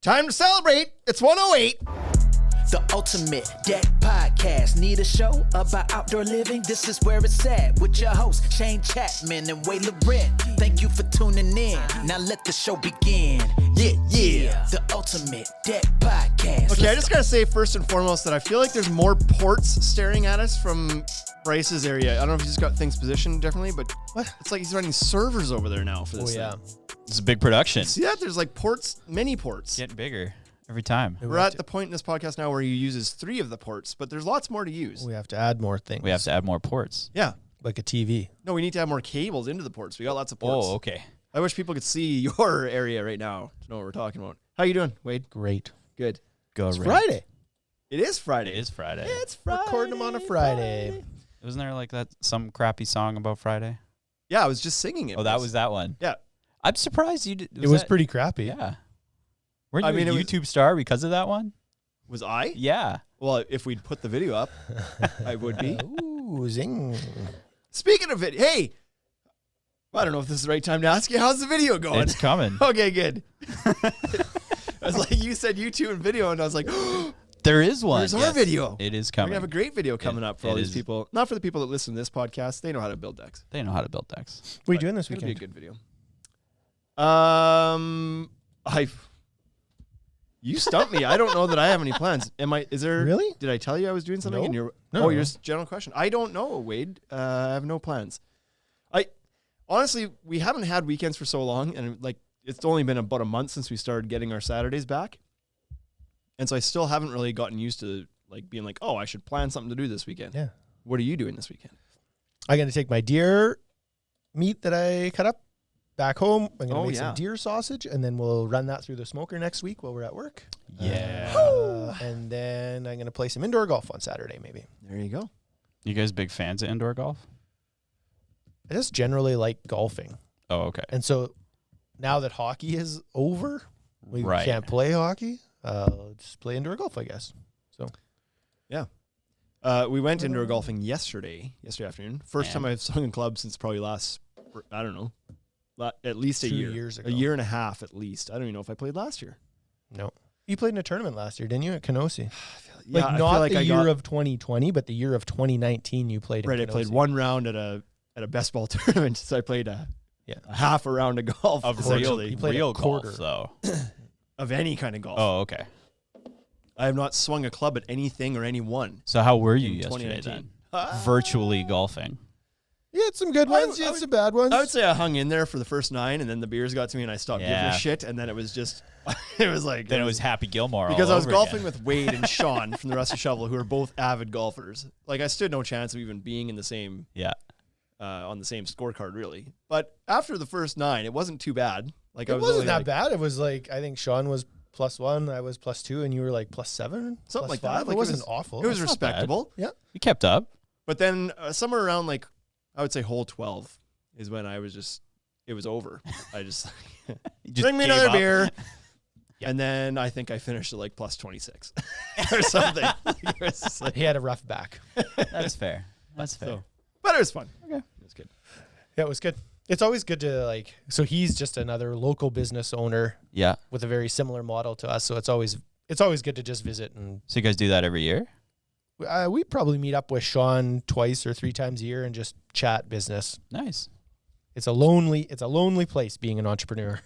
Time to celebrate. It's 108. The Ultimate Deck Podcast. Need a show about outdoor living? This is where it's at with your hosts, Shane Chapman and Way Laurent. Thank you for tuning in. Now let the show begin. Yeah. The Ultimate Deck Podcast. Okay, I just got to say first and foremost that I feel like there's more ports staring at us from Bryce's area. I don't know if he just got things positioned differently, but what? It's like he's running servers over there now for this thing. It's a big production. See that? There's like ports, many ports. Getting bigger every time. We're at the point in this podcast now where he uses 3 of the ports, but there's lots more to use. We have to add more things. We have to add more ports. Yeah. Like a TV. No, we need to add more cables into the ports. We got lots of ports. Oh, okay. I wish people could see your area right now to know what we're talking about. How you doing, Wade? Great. Good. Go It's Ray. Friday. It is Friday. It is Friday. It's Friday. Recording them on a Friday. Wasn't there like that some crappy song about Friday? Yeah, I was just singing it. Oh, that was that one. Yeah. I'm surprised you did. It was pretty crappy. Yeah. Weren't you I mean, a it was- YouTube star because of that one? Was I? Yeah. Well, if we'd put the video up, I would be. Ooh, zing. Speaking of it, hey, I don't know if this is the right time to ask you, how's the video going? It's coming. Okay, good. I was like, you said YouTube and video, and I was like, There is one. there's our video. It is We're coming. going to have a great video coming up for all it these is. people. Not for the people that listen to this podcast. They know how to build decks. They know how to build decks. What are you doing this It'll be a weekend? good video. You stumped me. I don't know that I have any plans. Is there? Really? Did I tell you I was doing something? No. And you're, No. your general question. I don't know, Wade. I have no plans. Honestly, we haven't had weekends for so long, and like it's only been about a month since we started getting our Saturdays back, and so I still haven't really gotten used to like being like, oh, I should plan something to do this weekend. Yeah. What are you doing this weekend? I'm going to take my deer meat that I cut up back home. I'm going to make yeah. some deer sausage, and then we'll run that through the smoker next week while we're at work. Yeah. And then I'm going to play some indoor golf on Saturday, maybe. There you go. You guys big fans of indoor golf? I just generally like golfing. Oh, okay. And so now that hockey is over, we Right. can't play hockey. Just play indoor golf, I guess. So We went indoor golfing yesterday afternoon. First time I've swung a club since probably I don't know, at least a 2 year. years ago. A year and a half at least. I don't even know if I played last year. no, you played in a tournament last year, didn't you, at Kenosee? Yeah, Like I not feel like the I year got, of 2020, but the year of 2019. You played. right. In I played Kenosee. one round at a best ball tournament. So I played a half a round of golf Of essentially, You played a real golf, quarter. though. of any kind of golf. Oh, okay. I have not swung a club at anything or anyone. So how were you In yesterday 2019. then? Virtually golfing. You had some good ones. You had some bad ones. I would say I hung in there for the first 9, and then the beers got to me, and I stopped giving Yeah. a shit. And then it was just, it was like Then it was Happy Gilmore because all I was over golfing again. with Wade and Sean from the Rusty Shovel, who are both avid golfers. Like I stood no chance of even being in the same Yeah. on the same scorecard, really. But after the first 9, it wasn't too bad. Like I it was wasn't only that like, bad. It was like I think Sean was +1, I was +2, and you were like +7, something +5. like that. Like it wasn't awful. It was That's not bad. respectable. Yeah. You kept up. But then somewhere around like I would say hole 12 is when I was just it was over. I just You just bring me gave another up. beer. And then I think I finished at like +26 or something. It was just like- He had a rough back. That's fair. That's fair. so, but it was fun. Okay. It was good. Yeah, it was good. It's always good to like. So he's just another local business owner Yeah. with a very similar model to us. So it's always good to just visit, and So you guys do that every year? we probably meet up with Sean 2 or 3 times a year and just chat business. Nice. It's a lonely place being an entrepreneur.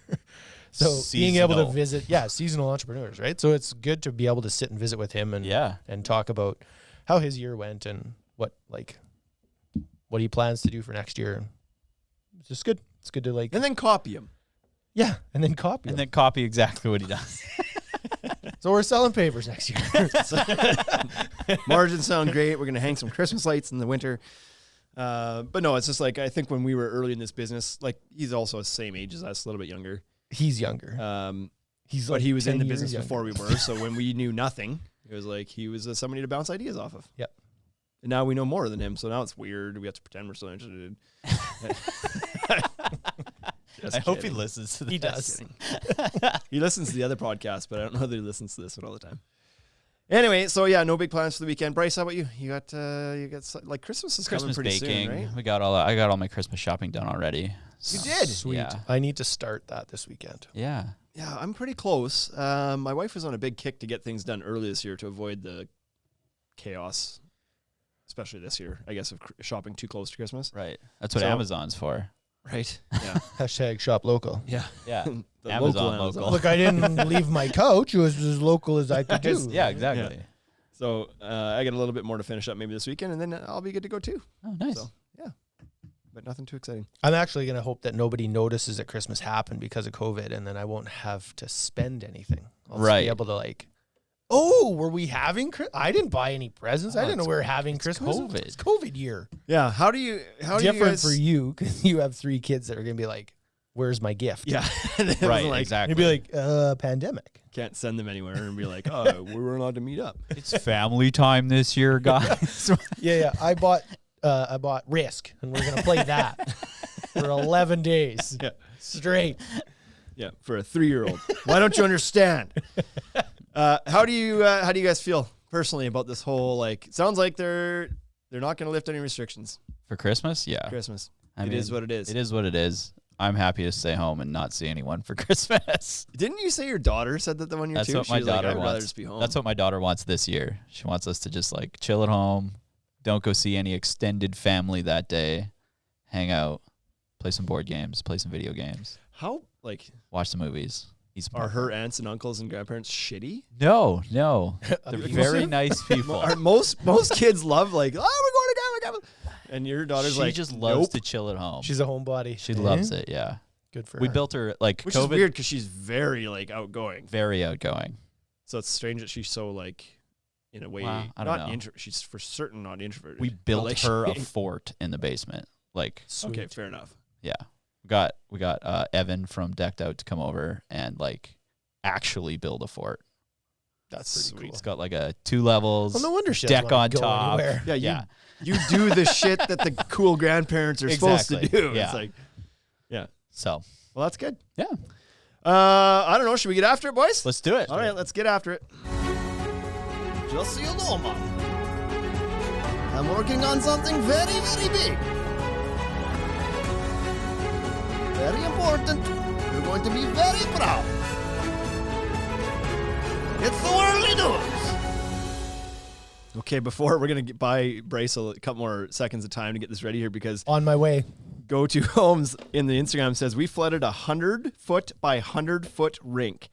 So being able to Seasonal. visit, seasonal entrepreneurs, right? So it's good to be able to sit and visit with him and Yeah. and talk about how his year went and what he plans to do for next year. It's just good. It's good to like And then copy him. and then copy. And him. then copy exactly what he does. So we're selling papers next year. Margins sound great. We're gonna hang some Christmas lights in the winter. But no, it's just like I think when we were early in this business, like he's also the same age as us, a little bit younger. He's younger. But like he was in 10 the years business younger. before we were. So when we knew nothing, it was like he was somebody to bounce ideas off of. Yep. And now we know more than him. So now it's weird. We have to pretend we're still interested. I hope he listens to this. He does. He listens to the other podcast, but I don't know that he listens to this one all the time. Anyway, so yeah, no big plans for the weekend. Bryce, how about you? You got like Christmas is coming Christmas pretty baking. soon, right? I got all my Christmas shopping done already. You did? Sweet. Yeah. I need to start that this weekend. Yeah. Yeah, I'm pretty close. My wife was on a big kick to get things done early this year to avoid the chaos, especially this year, I guess, of shopping too close to Christmas. Right. That's what So- Amazon's for. Right. Yeah. Hashtag shop local. Yeah. Yeah. The Amazon local. Look, I didn't leave my couch. It was as local as I could do. Yeah, exactly. Yeah. So I got a little bit more to finish up maybe this weekend, and then I'll be good to go too. Oh, nice. So yeah, but nothing too exciting. I'm actually going to hope that nobody notices that Christmas happened because of COVID, and then I won't have to spend anything. I'll just Right. be able to like, oh, were we having? I didn't buy any presents. I Oh, didn't know it's- we were having it's Christmas. COVID. It's COVID year. Yeah. How do you Different guys, for you because you have 3 kids that are going to be like, "Where's my gift?" Yeah. And it Right, wasn't like, exactly. You'd be like, pandemic. can't send them anywhere and be like, oh, we weren't allowed to meet up. It's family time this year, guys. Yeah. I bought Risk, and we're going to play that for 11 days Yeah. straight. Yeah. For a 3-year-old. Why don't you understand? How do you guys feel personally about this whole, like, sounds like they're not going to lift any restrictions For Christmas? Yeah. Christmas. I It mean, is what it is. It is what it is. I'm happy to stay home and not see anyone for Christmas. Didn't you say your daughter said that the one year That's too? what my She was like, daughter I'd rather wants. just be home. That's what my daughter wants this year. She wants us to just like chill at home, don't go see any extended family that day, hang out, play some board games, play some video games, How, like, watch some movies. Eat some are popcorn. her aunts and uncles and grandparents shitty? No. They're Abusive? very nice people. Are most kids love, like, oh, we're going to grandma. And your daughter's She like, just loves nope. to chill at home. She's a homebody. She loves it, yeah. Good for We her. built her like Which COVID, is weird because she's very, like, outgoing. very outgoing. So it's strange that she's so, like, in a way, Wow, I don't not know. she's for certain not introverted. We but, built like, her a she- fort in the basement. Like, Okay, Sweet. fair enough. yeah. We got Evan from Decked Out to come over and like actually build a fort. That's Sweet. pretty cool. It's got like a 2 levels, Well, no wonder she deck doesn't wanna on go top. anywhere. Yeah, Yeah. You do the shit that the cool grandparents are supposed to Exactly, do. yeah. It's like, So well, that's good. yeah, I don't know. Should we get after it, boys? let's do it. All right, let's get after it. Just so you know, Mom, I'm working on something very, very big. Very important. You're going to be very proud. It's the worldly news. Okay, before we're going to buy Bryce a couple more seconds of time to get this ready here because On my way. Go To Homes in the Instagram says we flooded a 100-foot by 100-foot rink.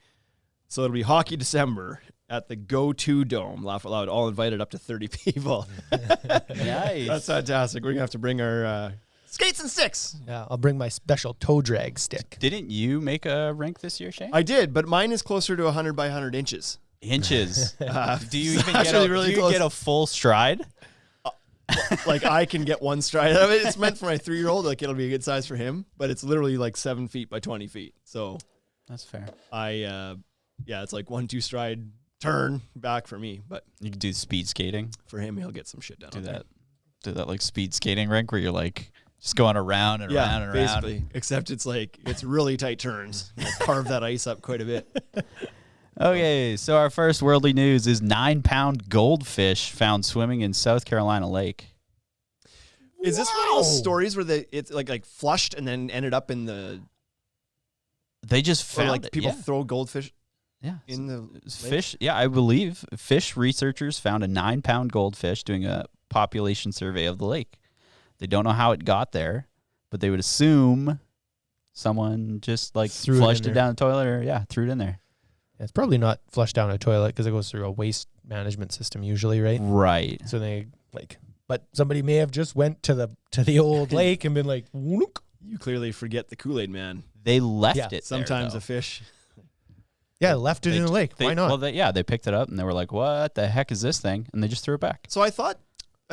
So it'll be Hockey December at the Go To Dome. Laugh out loud. All invited up to 30 people. Nice. That's fantastic. We're going to have to bring our skates and sticks. Yeah, I'll bring my special toe drag stick. Didn't you make a rink this year, Shane? I did, but mine is closer to 100 by 100 inches. Inches. Do you even actually get really do you close. get a full stride? Like I can get one stride out of it. It's meant for my 3-year-old. Like it'll be a good size for him, but it's literally like 7 feet by 20 feet. So That's fair. it's like 1-2 stride turn back for me, but You can do speed skating. for him, he'll get some shit done. Do out there. that. Do that like speed skating rink where you're like just going around and around and around. basically. Except it's like it's really tight turns. You carve that ice up quite a bit. Okay, so our first worldly news is 9-pound goldfish found swimming in South Carolina lake. Is this one of those Wow. stories where it's like flushed and then ended up in the They just or found like it. people yeah. throw goldfish yeah. in the Fish, yeah, I believe fish researchers found a 9-pound goldfish doing a population survey of the lake. They don't know how it got there, but they would assume someone just like Threw it in flushed it there. down the toilet or threw it in there. It's probably not flushed down a toilet because it goes through a waste management system usually, right? Right. So they but somebody may have just went to the old lake and been like, "Whoop." You clearly forget the Kool-Aid man. They left Yeah, it there, Sometimes though. a fish. Yeah, left it They- in the lake. Why not? Well, they picked it up and they were like, "What the heck is this thing?" And they just threw it back. So I thought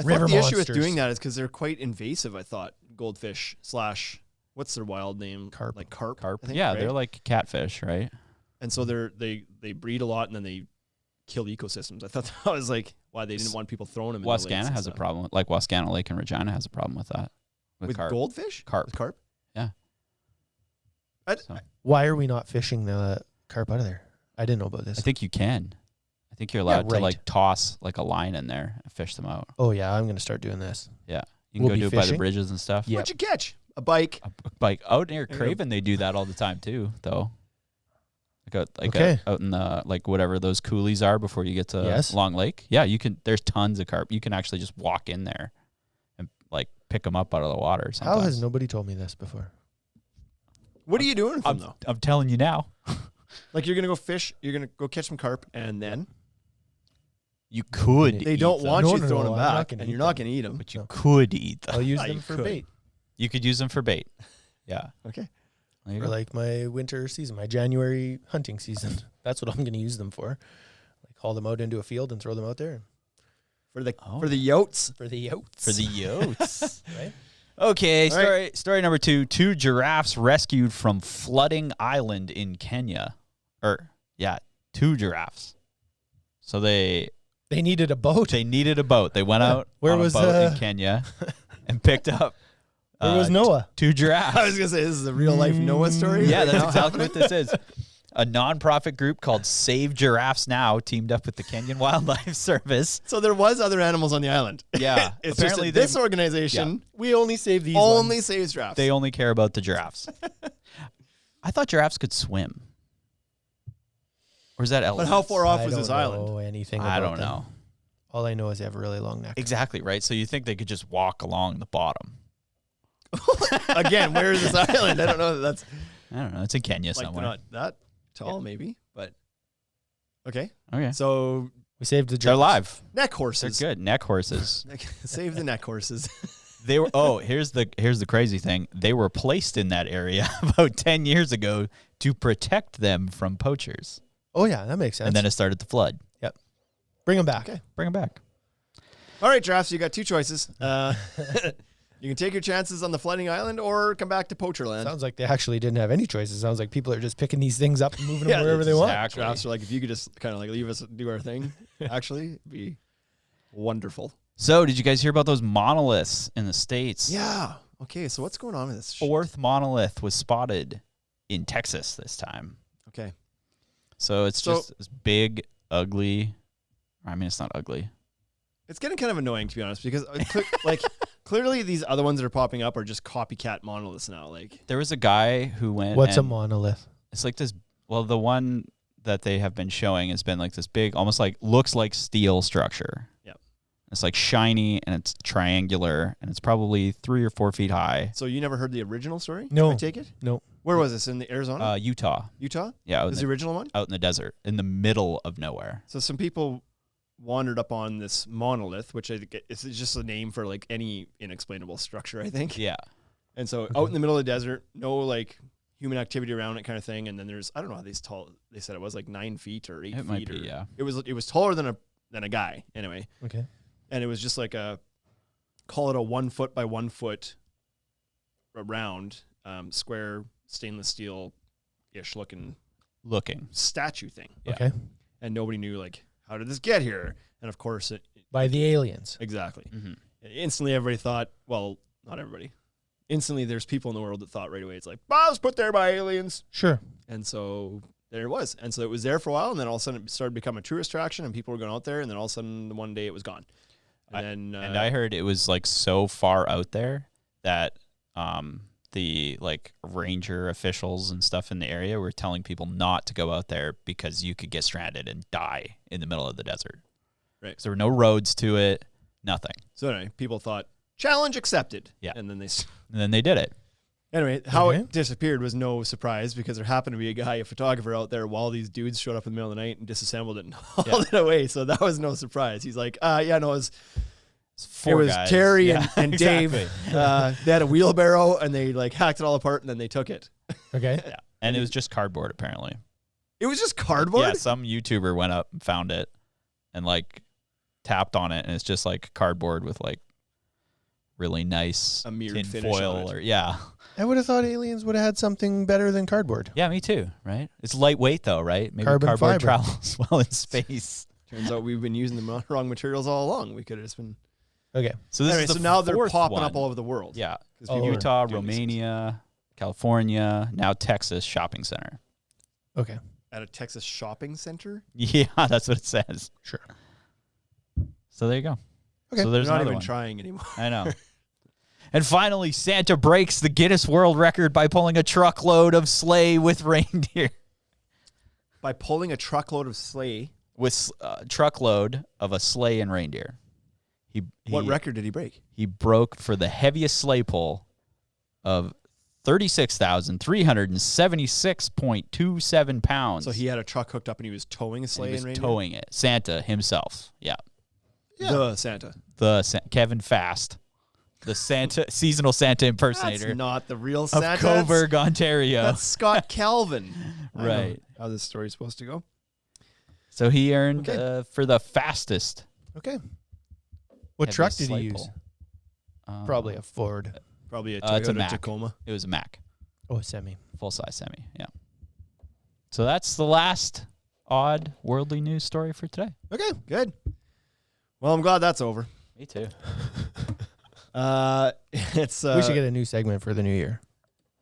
River the issue with monsters. doing that is because they're quite invasive. I thought goldfish / what's their wild name? Carp. Like carp. Carp. I think, Yeah, right? they're like catfish, right? And so they breed a lot and then they kill ecosystems. I thought that was like why they didn't want people throwing them. in the lakes Wascana and has a stuff. problem. Like Wascana Lake in Regina has a problem with that. with carp. goldfish. Carp. With carp. Yeah. So, Why are we not fishing the carp out of there? I didn't know about this. I think you can. I think you're allowed to right. like toss like a line in there and fish them out. Oh yeah, I'm gonna start doing this. Yeah. You can We'll go be do it by the fishing? bridges and stuff. Yeah. What'd you catch? A bike. Like out near There you go. Craven, they do that all the time too, though. out in the like whatever those coulees are before you get to Long Lake. Yeah, you can. There's tons of carp. You can actually just walk in there and like pick them up out of the water. Sometimes. How has nobody told me this before? What are you doing from though? I'm telling you now. Like you're gonna go fish, you're gonna go catch some carp, and then you could. They don't want you No, throwing them I'm not back, gonna and eat you're not gonna eat them. but you could eat them. I'll use You them for could. bait. You could use them for bait. Yeah. Okay. There you For go. like my winter season, my January hunting season. That's what I'm going to use them for. Like haul them out into a field and throw them out there For the yotes. for the yotes. For the yotes. Right? Okay, All right. story number 2. 2 giraffes rescued from flooding island in Kenya. 2 giraffes. So they They needed a boat. needed a boat. They went out Where on was, a boat in Kenya and picked up Where was Noah? 2 giraffes. I was gonna say this is a real life Noah story. Yeah, right that's now. exactly what this is. A nonprofit group called Save Giraffes Now teamed up with the Kenyan Wildlife Service. So there was other animals on the island. Yeah, It's apparently just that this organization We only save these only ones. saves giraffes. they only care about the giraffes. I thought giraffes could swim. Or is that but elephants? how far off I was don't this island? know anything I about don't them. know. All I know is they have a really long neck. Exactly, right? So you think they could just walk along the bottom. Again, where is this island? I don't know. That's I don't know. It's in Kenya like they're somewhere. not that tall, maybe. But okay. Okay. So We saved the They're giraffes. live. neck They're horses. good. Neck horses. Save the neck horses. They were here's the crazy thing. They were placed in that area about 10 years ago to protect them from poachers. Oh, yeah, that makes sense. And then it started to flood. Bring them back. Okay. Bring them back. All right, giraffes, you got 2 choices. You can take your chances on the flooding island or come back to poacher land. Sounds like they actually didn't have any choices. Sounds like people are just picking these things up and moving Yeah, them wherever that's they want. exactly. Giraffes are like, if you could just kind of like leave us do our thing, actually, it'd be wonderful. So, did you guys hear about those monoliths in the States? Yeah. Okay, so what's going on with this? 4th monolith was spotted in Texas this time. Okay. So, it's So- just this big, ugly. I mean, it's not ugly. It's getting kind of annoying, to be honest, because clearly these other ones that are popping up are just copycat monoliths now. Like, There was a guy who went. What's a and monolith? It's like this. Well, the one that they have been showing has been like this big, almost like looks like steel structure. Yep. It's like shiny and it's triangular and it's probably 3 or 4 feet high. so you never heard the original story? No. I take it? No. Where was this? In the Arizona? Utah. Utah? Yeah, Is the original one? out in the desert, in the middle of nowhere. So some people wandered up on this monolith, which I think is just a name for like any inexplainable structure, I think. Yeah. And so out in the middle of the desert, no like human activity around it kind of thing. And then there's, I don't know how these tall, they said it was like 9 feet or 8 It feet. might be, or, yeah. It was taller than a guy anyway. Okay. And it was just like call it a 1 foot by 1 foot round, square stainless steel-ish looking statue thing. Yeah. Okay. And nobody knew like, how did this get here? And of course By the aliens. exactly. Mm-hmm. Instantly everybody thought, well, not everybody. Instantly there's people in the world that thought right away, it's like, it was put there by aliens. Sure. And so there it was. And so it was there for a while, and then all of a sudden it started to become a tourist attraction, and people were going out there, and then all of a sudden one day it was gone. And then And I heard it was like so far out there that the like ranger officials and stuff in the area were telling people not to go out there because you could get stranded and die in the middle of the desert. Right. 'Cause there were no roads to it, nothing. so anyway, people thought, challenge accepted. Yeah. And then And then they did it. anyway, how Okay. it disappeared was no surprise because there happened to be a photographer out there while these dudes showed up in the middle of the night and disassembled it and hauled it away. So that was no surprise. He's like, yeah, no, it was guys. Terry Yeah, and Dave. exactly. They had a wheelbarrow and they like hacked it all apart and then they took it. Okay. Yeah. And it was just cardboard apparently. It was just cardboard. Yeah, some YouTuber went up and found it and like tapped on it and it's just like cardboard with like really nice A mirrored tin finish on foil it. or yeah. I would have thought aliens would have had something better than cardboard. Yeah, me too, right? It's lightweight though, right? Maybe Carbon cardboard fiber. travels well in space. Turns out we've been using the wrong materials all along. We could have just been. Okay. So this Anyway, is the so now they're fourth popping one. up all over the world. Yeah. 'Cause Oh, people are Utah, doing these things. Romania, California, now Texas shopping center. Okay. At a Texas shopping center. Yeah, that's what it says. Sure. So there you go. Okay. So there's They're not another even one. trying anymore. I know. And finally, Santa breaks the Guinness World Record by pulling a truckload of sleigh with reindeer. by pulling a truckload of sleigh. with a truckload of a sleigh and reindeer. What record did he break? He broke for the heaviest sleigh pull of 36,376.27 pounds. So he had a truck hooked up and he was towing a And sleigh he was and reindeer? towing it. Santa himself. Yeah. The Santa. Kevin Fast. The seasonal Santa impersonator That's not the real of Santa. Coburg, Ontario. That's Scott Calvin. I know Right. how this story's supposed to go. So he earned Okay. for the fastest. Okay. What heaviest truck did he sleigh use? pull. Probably a Ford. Probably a It's a Toyota Mac. Tacoma. It was a Mac. Oh, a semi. Full-size semi, yeah. So that's the last odd worldly news story for today. Okay, good. Well, I'm glad that's over. Me too. It's We should get a new segment for the new year.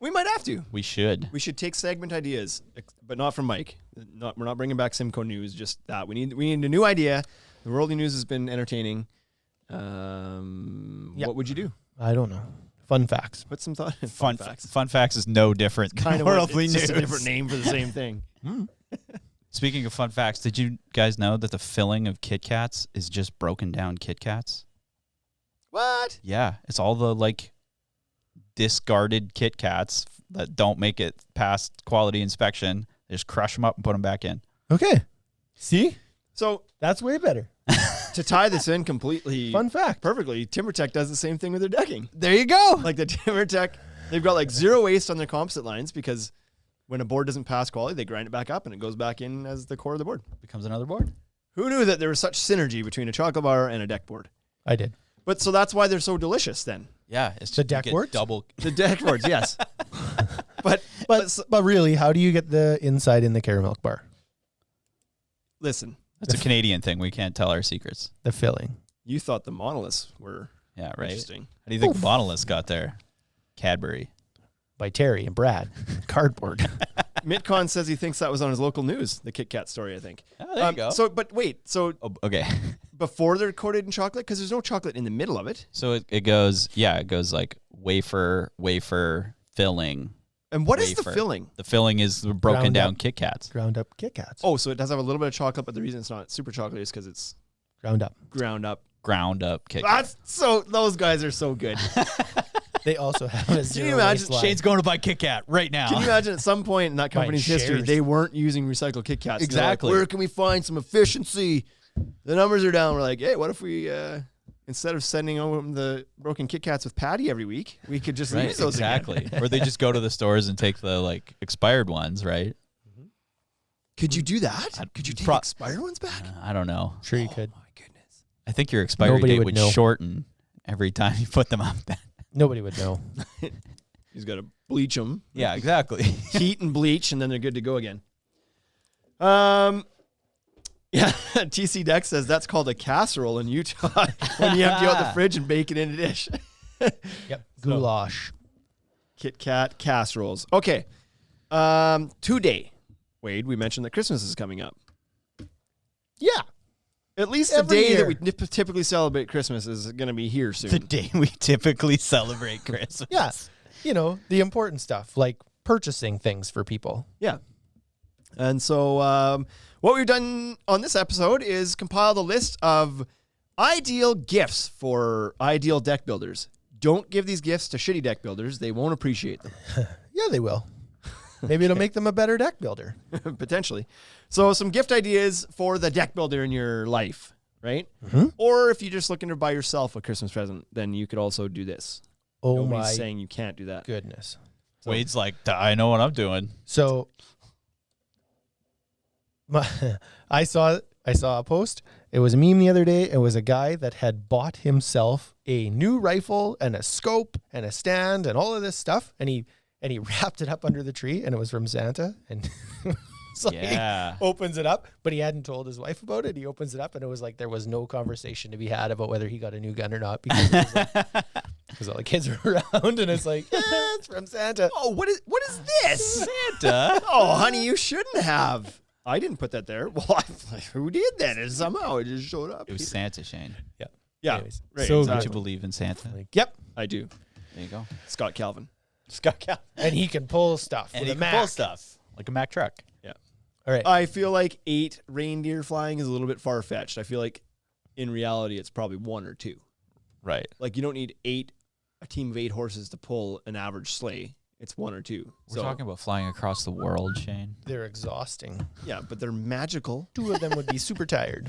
we might have to. We should. We should take segment ideas, but not from Mike. We're not bringing back Simcoe News. Just that we need a new idea. The worldly news has been entertaining. What would you do? I don't know. Fun facts. Put some thought in Fun facts. Fun facts is no different than Kind of worldly it's news. just a different name for the same thing. Speaking of fun facts, did you guys know that the filling of Kit Kats is just broken down Kit Kats? What? Yeah, it's all the like discarded Kit Kats that don't make it past quality inspection. They just crush them up and put them back in. Okay. See? So That's way better. to tie this in completely Fun fact. perfectly, TimberTech does the same thing with their decking. There you go. Like the TimberTech, they've got like zero waste on their composite lines because when a board doesn't pass quality, they grind it back up and it goes back in as the core of the board. Becomes another board. Who knew that there was such synergy between a chocolate bar and a deck board? I did. But so that's why they're so delicious then. Yeah, it's The just deck you get boards? double. The deck boards, yes. But But really, how do you get the inside in the caramel bar? listen, That's a Canadian thing. We can't tell our secrets. The filling. you thought the monoliths were Yeah, right. interesting. How do you think the monoliths got there? Cadbury. By Terry and Brad. Cardboard. Mitcon says he thinks that was on his local news, the Kit Kat story, I think. Oh, there you go. So, but wait, so Oh, okay. before they're coated in chocolate, because there's no chocolate in the middle of it. So it goes, it goes like wafer, filling. And what is the wafer. filling? The filling is the broken Ground down up. Kit Kats. Ground up Kit Kats. Oh, so it does have a little bit of chocolate, but the reason it's not super chocolate is because it's Ground up. ground up. Ground up Kit Kats. That's so. Those guys are so good. They also have a zero imagine waste line. Shane's going to buy Kit Kat right now. Can you imagine at some point in that Buying company's history, shares. they weren't using recycled Kit Kats? They're like, Exactly. where can we find some efficiency? The numbers are down. We're like, hey, what if we, instead of sending home the broken Kit Kats with Patty every week, we could just Right, use those again? exactly. Or they just go to the stores and take the like expired ones, right? Could you do that? Could you take Pro- expired ones back? I don't know. Sure you could. My goodness. I think your expiry Nobody date would would know. shorten every time you put them up. Nobody would know. He's got to bleach them. Yeah, exactly. Heat and bleach, and then they're good to go again. Yeah, TC Deck says that's called a casserole in Utah when you empty out the fridge and bake it in a dish. Yep. Goulash. Kit Kat casseroles. Okay. Today, Wade, we mentioned that Christmas is coming up. Yeah. At least Every the day year. that we typically celebrate Christmas is going to be here soon. The day we typically celebrate Christmas. Yeah. You know, the important stuff, like purchasing things for people. Yeah. And so what we've done on this episode is compiled a list of ideal gifts for ideal deck builders. Don't give these gifts to shitty deck builders. They won't appreciate them, Yeah, they will. Maybe it'll make them a better deck builder. potentially. So some gift ideas for the deck builder in your life, right? Mm-hmm. Or if you're just looking to buy yourself a Christmas present, then you could also do this. Oh Nobody's my saying you can't do that. goodness. Wade's like, I know what I'm doing. So I saw a post. It was a meme the other day. It was a guy that had bought himself a new rifle and a scope and a stand and all of this stuff, and he wrapped it up under the tree, and it was from Santa. And it's like, Yeah. opens it up, but he hadn't told his wife about it. He opens it up, and it was like there was no conversation to be had about whether he got a new gun or not because it was like, because all the kids were around, and it's like, it's from Santa. Oh, what is this? Santa. Oh, honey, you shouldn't have. I didn't put that there. Well, who did that? And somehow it just showed up. It was Santa, Shane. Yeah, Anyways, right, so Don't exactly. you believe in Santa? Like, yep. I do. There you go. Scott Calvin. Scott Cal. And he can pull stuff And with he a can Mac. pull stuff like a Mack truck. Yeah. All right. I feel like 8 reindeer flying is a little bit far fetched. I feel like in reality, it's probably 1 or 2. Right. Like you don't need a team of 8 horses to pull an average sleigh. It's 1 or 2. We're talking about flying across the world, Shane. They're exhausting. Yeah, but they're magical. 2 of them would be super tired.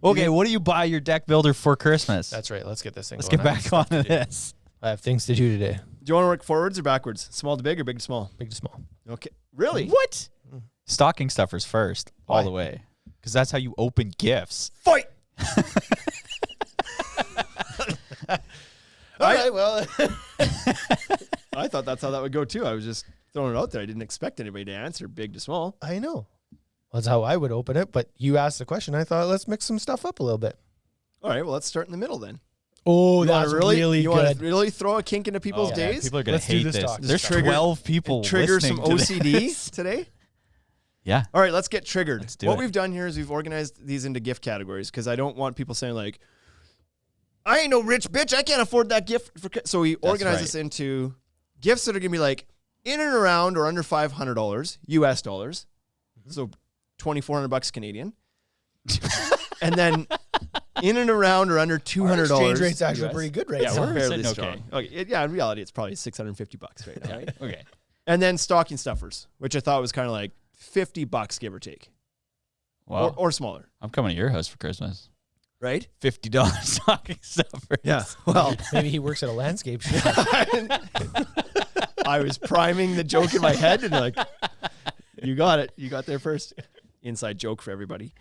Okay, what do you buy your deck builder for Christmas? That's right. Let's get this thing Let's going. get back onto this. I have things to do today. Do you want to work forwards or backwards? Small to big or big to small? Big to small. Okay. Really? What? Stocking stuffers first, all Why? the way. Because that's how you open gifts. Fight! All right, well. I thought that's how that would go too. I was just throwing it out there. I didn't expect anybody to answer big to small. I know. That's how I would open it, but you asked the question. I thought, let's mix some stuff up a little bit. All right, well, let's start in the middle then. Oh, You that's wanna really you want good. to really throw a kink into people's Yeah, days? people are going Let's to do hate this this. talk. There's Trigger- 12 people Trigger some listening to OCD this. today? Yeah. All right, let's get triggered. Let's do What it. we've done here is we've organized these into gift categories because I don't want people saying like, I ain't no rich bitch. I can't afford that gift. So we organize right. this into gifts that are going to be like in and around or under $500 US dollars. So $2,400 Canadian. And then in and around or under $200. Exchange rate's actually US. pretty good right Yeah, now. we're fairly sitting strong. Okay. Yeah, in reality, it's probably $650 right now, right? Okay. And then stocking stuffers, which I thought was kind of like $50, give or take, Wow. or smaller, I'm coming to your house for Christmas. right? $50 stocking stuffers. Yeah. Well, Maybe he works at a landscape shop. I was priming the joke in my head, and like, you got it. You got there first. Inside joke for everybody.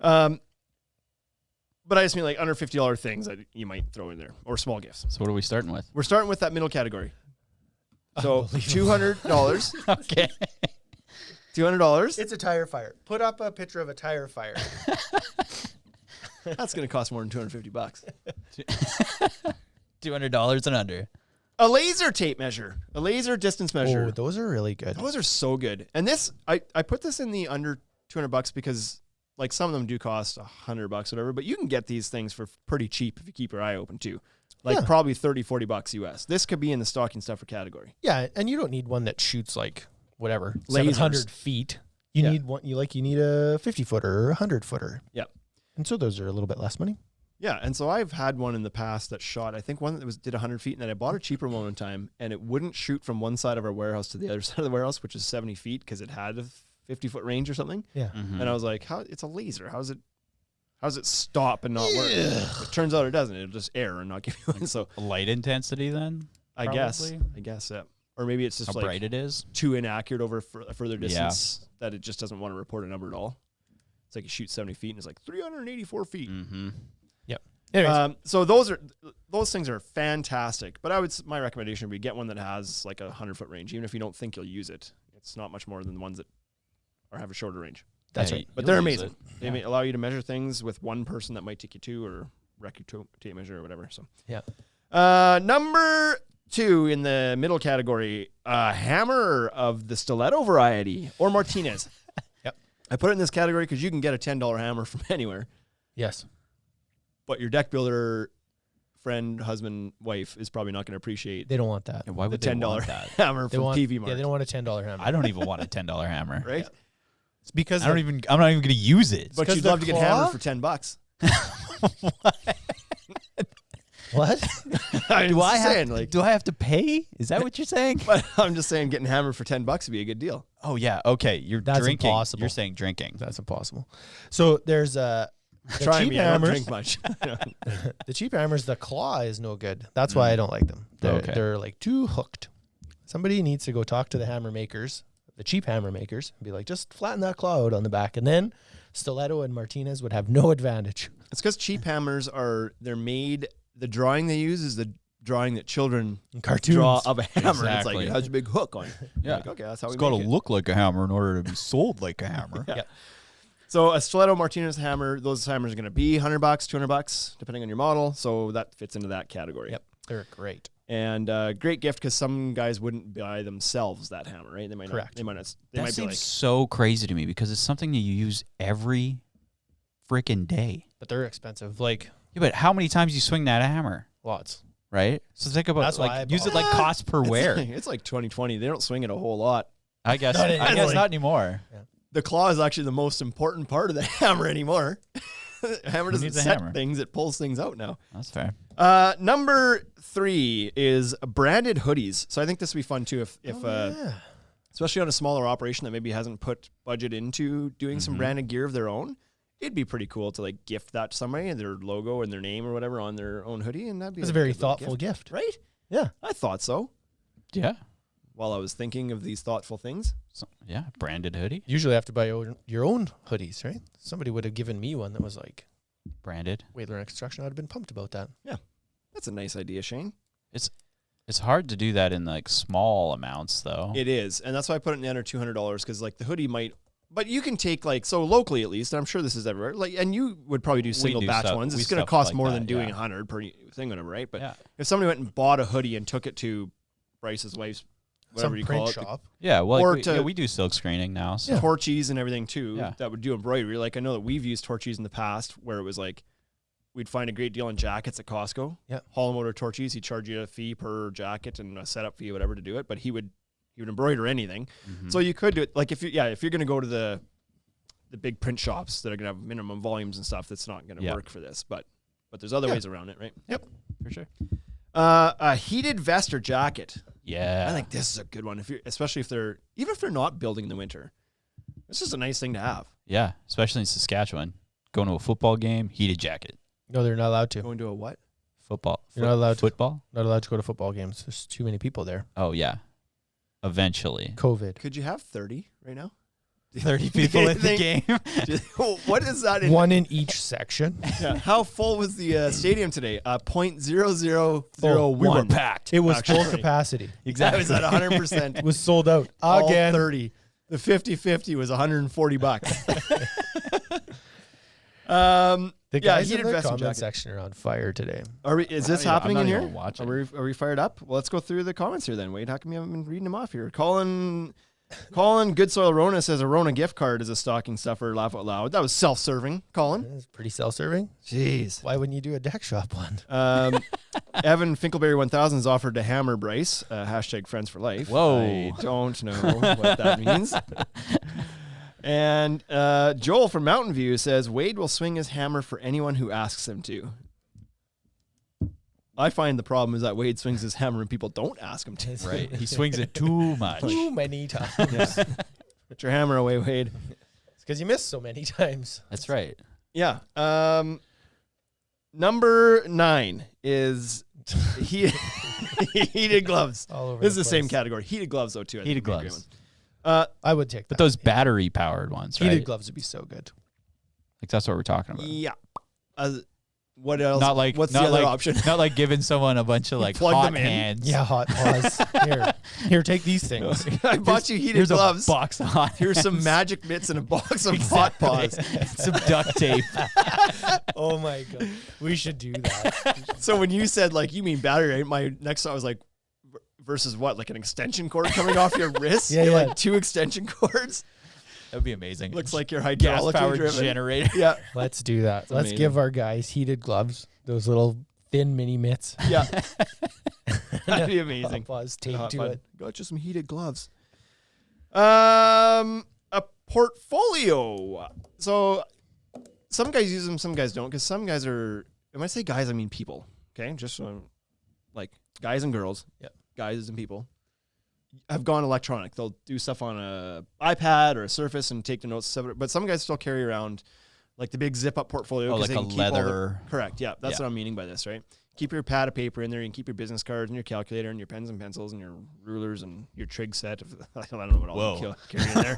But I just mean like under $50 things that you might throw in there, or small gifts. So what are we starting with? We're starting with that middle category. So $200. Okay. $200. It's a tire fire. Put up a picture of a tire fire. That's going to cost more than $250. $200 and under. A laser tape measure, a laser distance measure. Oh, those are really good. Those are so good. And this, I put this in the under $200 because like some of them do cost $100, whatever, but you can get these things for pretty cheap if you keep your eye open too. Like Yeah. probably $30-40 US. This could be in the stocking stuffer category. Yeah, and you don't need one that shoots like whatever, Lasers. 700 feet. You Yeah. need one. You need a 50-footer or a 100-footer. Yeah. And so those are a little bit less money. Yeah. And so I've had one in the past that shot, I think one that did 100 feet, and then I bought a cheaper one time, and it wouldn't shoot from one side of our warehouse to the other side of the warehouse, which is 70 feet because it had a 50-foot range or something. Yeah. Mm-hmm. And I was like, "How? It's a laser. How does it stop and not work?" It turns out it doesn't. It'll just error and not give you one. So Light intensity then? I guess, Probably. yeah. Or maybe it's just How like bright it is? too inaccurate over a further distance that it just doesn't want to report a number at all. It's like you shoot 70 feet and it's like 384 feet. Mm-hmm. Anyways, So those things are fantastic. But my recommendation would be get one that has like a 100-foot range, even if you don't think you'll use it. It's not much more than the ones that have a shorter range. that's Hey, right. But you'll they're use amazing. it. They may allow you to measure things with one person that might take you 2 or record tape measure or whatever. So Yeah. number 2 in the middle category, a hammer of the stiletto variety or Martinez. Yep. I put it in this category because you can get a $10 hammer from anywhere, Yes. but your deck builder friend, husband, wife is probably not going to appreciate They don't want that. And why the would they $10 want that? hammer They from want, PV yeah, Mark, they don't want a $10 hammer. I don't even want a $10 hammer. right? It's because I'm not even going to use it. But 'cause you'd they're love to get claw? hammered for $10. what? I'm do just I saying, have do I have to pay? Is that what you're saying? But I'm just saying, getting hammered for $10 would be a good deal. Oh yeah, okay. You're That's drinking. impossible. You're saying drinking. That's impossible. So there's the Try cheap me. I don't hammers. drink much. The cheap hammers, the claw is no good. That's why I don't like them. Okay. They're like too hooked. Somebody needs to go talk to the hammer makers, the cheap hammer makers, and be like, just flatten that claw out on the back. And then Stiletto and Martinez would have no advantage. It's because cheap hammers they're made, the drawing they use is the drawing that children Cartoons. draw of a hammer. It's Exactly. like, it has a big hook on it. You're Yeah. like, okay, that's how It's we got to make it. look like a hammer in order to be sold like a hammer. Yeah. So a Stiletto Martinez hammer, those hammers are going to be $100, $200, depending on your model. So that fits into that category. Yep. They're great. And great gift because some guys wouldn't buy themselves that hammer, right? They might Correct. not. They might not. They That might be seems like, so crazy to me because it's something that you use every freaking day. But they're expensive. Like Yeah, but how many times you swing that hammer, lots. right? So think about That's why I like use it bought like cost per wear. it's like 2020. They don't swing it a whole lot. I guess Not anymore. not anymore. the claw is actually the most important part of the hammer anymore. Hammer doesn't needs a set hammer? things; it pulls things out now. That's fair. Number 3 is branded hoodies. So I think this would be fun too if Yeah. especially on a smaller operation that maybe hasn't put budget into doing some branded gear of their own. It'd be pretty cool to like gift that to somebody and their logo and their name or whatever on their own hoodie, and that'd be It's a very good little thoughtful gift. right? Yeah. I thought so. Yeah. While I was thinking of these thoughtful things, So, yeah. Branded hoodie. Usually have to buy your own hoodies, right? Somebody would have given me one that was like Branded. Whaler Construction. I'd have been pumped about that. that's a nice idea, Shane. It's hard to do that in like small amounts though. It is, and that's why I put it in the under $200 because like the hoodie might. But you can take like so locally at least. And I'm sure this is everywhere. Like, and you would probably do single do batch stuff- ones. we It's going to stuff cost like more that, than doing yeah. 100 per thing, whatever, right? But Yeah. if somebody went and bought a hoodie and took it to Bryce's wife's, whatever Some you print call it, shop. Yeah, well, Or like, to- we do silk screening now. So Torchies and everything too, Yeah. that would do embroidery. Like I know that we've used Torchies in the past where it was like we'd find a great deal on jackets at Costco. Yeah. Hall & Motor Torchies, he'd charge you a fee per jacket and a setup fee or whatever to do it, but he would embroider anything. Mhm. So you could do it like if you're going to go to the big print shops that are going to have minimum volumes and stuff, that's not going to Yeah. work for this, but there's other ways around it, right? for sure. A heated vest or jacket. Yeah. I think this is a good one especially if they're not building in the winter. This is a nice thing to have. Yeah, especially in Saskatchewan. Going to a football game, heated jacket. No, they're not allowed to. Going to a what? Football. You're not allowed to. Football? Not allowed to go to football games. There's too many people there. Oh, yeah. Eventually. COVID. Could you have 30 right now? 30 people in the game. What is that in? One in each section. Yeah. How full was the stadium today? 0.001. Oh, we were packed. It was full Actually. capacity. Exactly. It was at 100%. It was sold out All again. 30. The 50-50 was $140. The Yeah, guys in heated the vest and comment jacket. section are on fire today. Is this I'm not happening in even here? watching. Are we fired up? Well, let's go through the comments here then. Wade, how come you haven't been reading them off here? Colin Good Soil Rona says a Rona gift card is a stocking stuffer. Laugh out loud. That was self-serving, Colin. It's pretty self-serving. Jeez. Why wouldn't you do a deck shop one? Evan Finkelberry 1000 is offered to hammer Bryce. Hashtag friends for life. Whoa. I don't know what that means. And Joel from Mountain View says Wade will swing his hammer for anyone who asks him to. I find the problem is that Wade swings his hammer and people don't ask him to. Right. He swings it too much. Too many times. Yeah. Put your hammer away, Wade. It's because you missed so many times. That's right. Yeah. Number 9 is heated gloves. All over This is the the same place. category. Heated gloves, though, too. I think Heated would be a great gloves. one. I would take that. But those battery powered ones, right? heated gloves would be so good. Like that's what we're talking about. Yeah. What else? Not like What's not the other like, option? Not like giving someone a bunch of like plug hot them in. hands. Yeah, hot pause. Here, take these things. I bought you heated Here's gloves. a box of hot Here's some hands. magic mitts and a box of hot paws. Some duct tape. Oh my god, we should do that. So when you said like you mean battery, right? My next thought was like versus what? Like an extension cord coming off your wrist? Yeah, You yeah. Like 2 extension cords. That would be amazing. Looks like you're gas hydraulically powered driven. generator. Yeah. Let's do that. Let's amazing. give our guys heated gloves. Those little thin mini mitts. Yeah. That'd be amazing. Hot pause taped Hot to button. it. Got you some heated gloves. A portfolio. So some guys use them, some guys don't, because some guys are. When I say guys, I mean people. Okay, just so like guys and girls. Yep. Guys and people have gone electronic. They'll do stuff on a iPad or a Surface and take the notes. But some guys still carry around like the big zip up portfolio. Oh, 'cause like they a can keep all the- leather. correct. Yeah, that's Yeah. what I'm meaning by this, right? Keep your pad of paper in there. You can keep your business cards and your calculator and your pens and pencils and your rulers and your trig set. I don't know what all you Whoa. carry in there,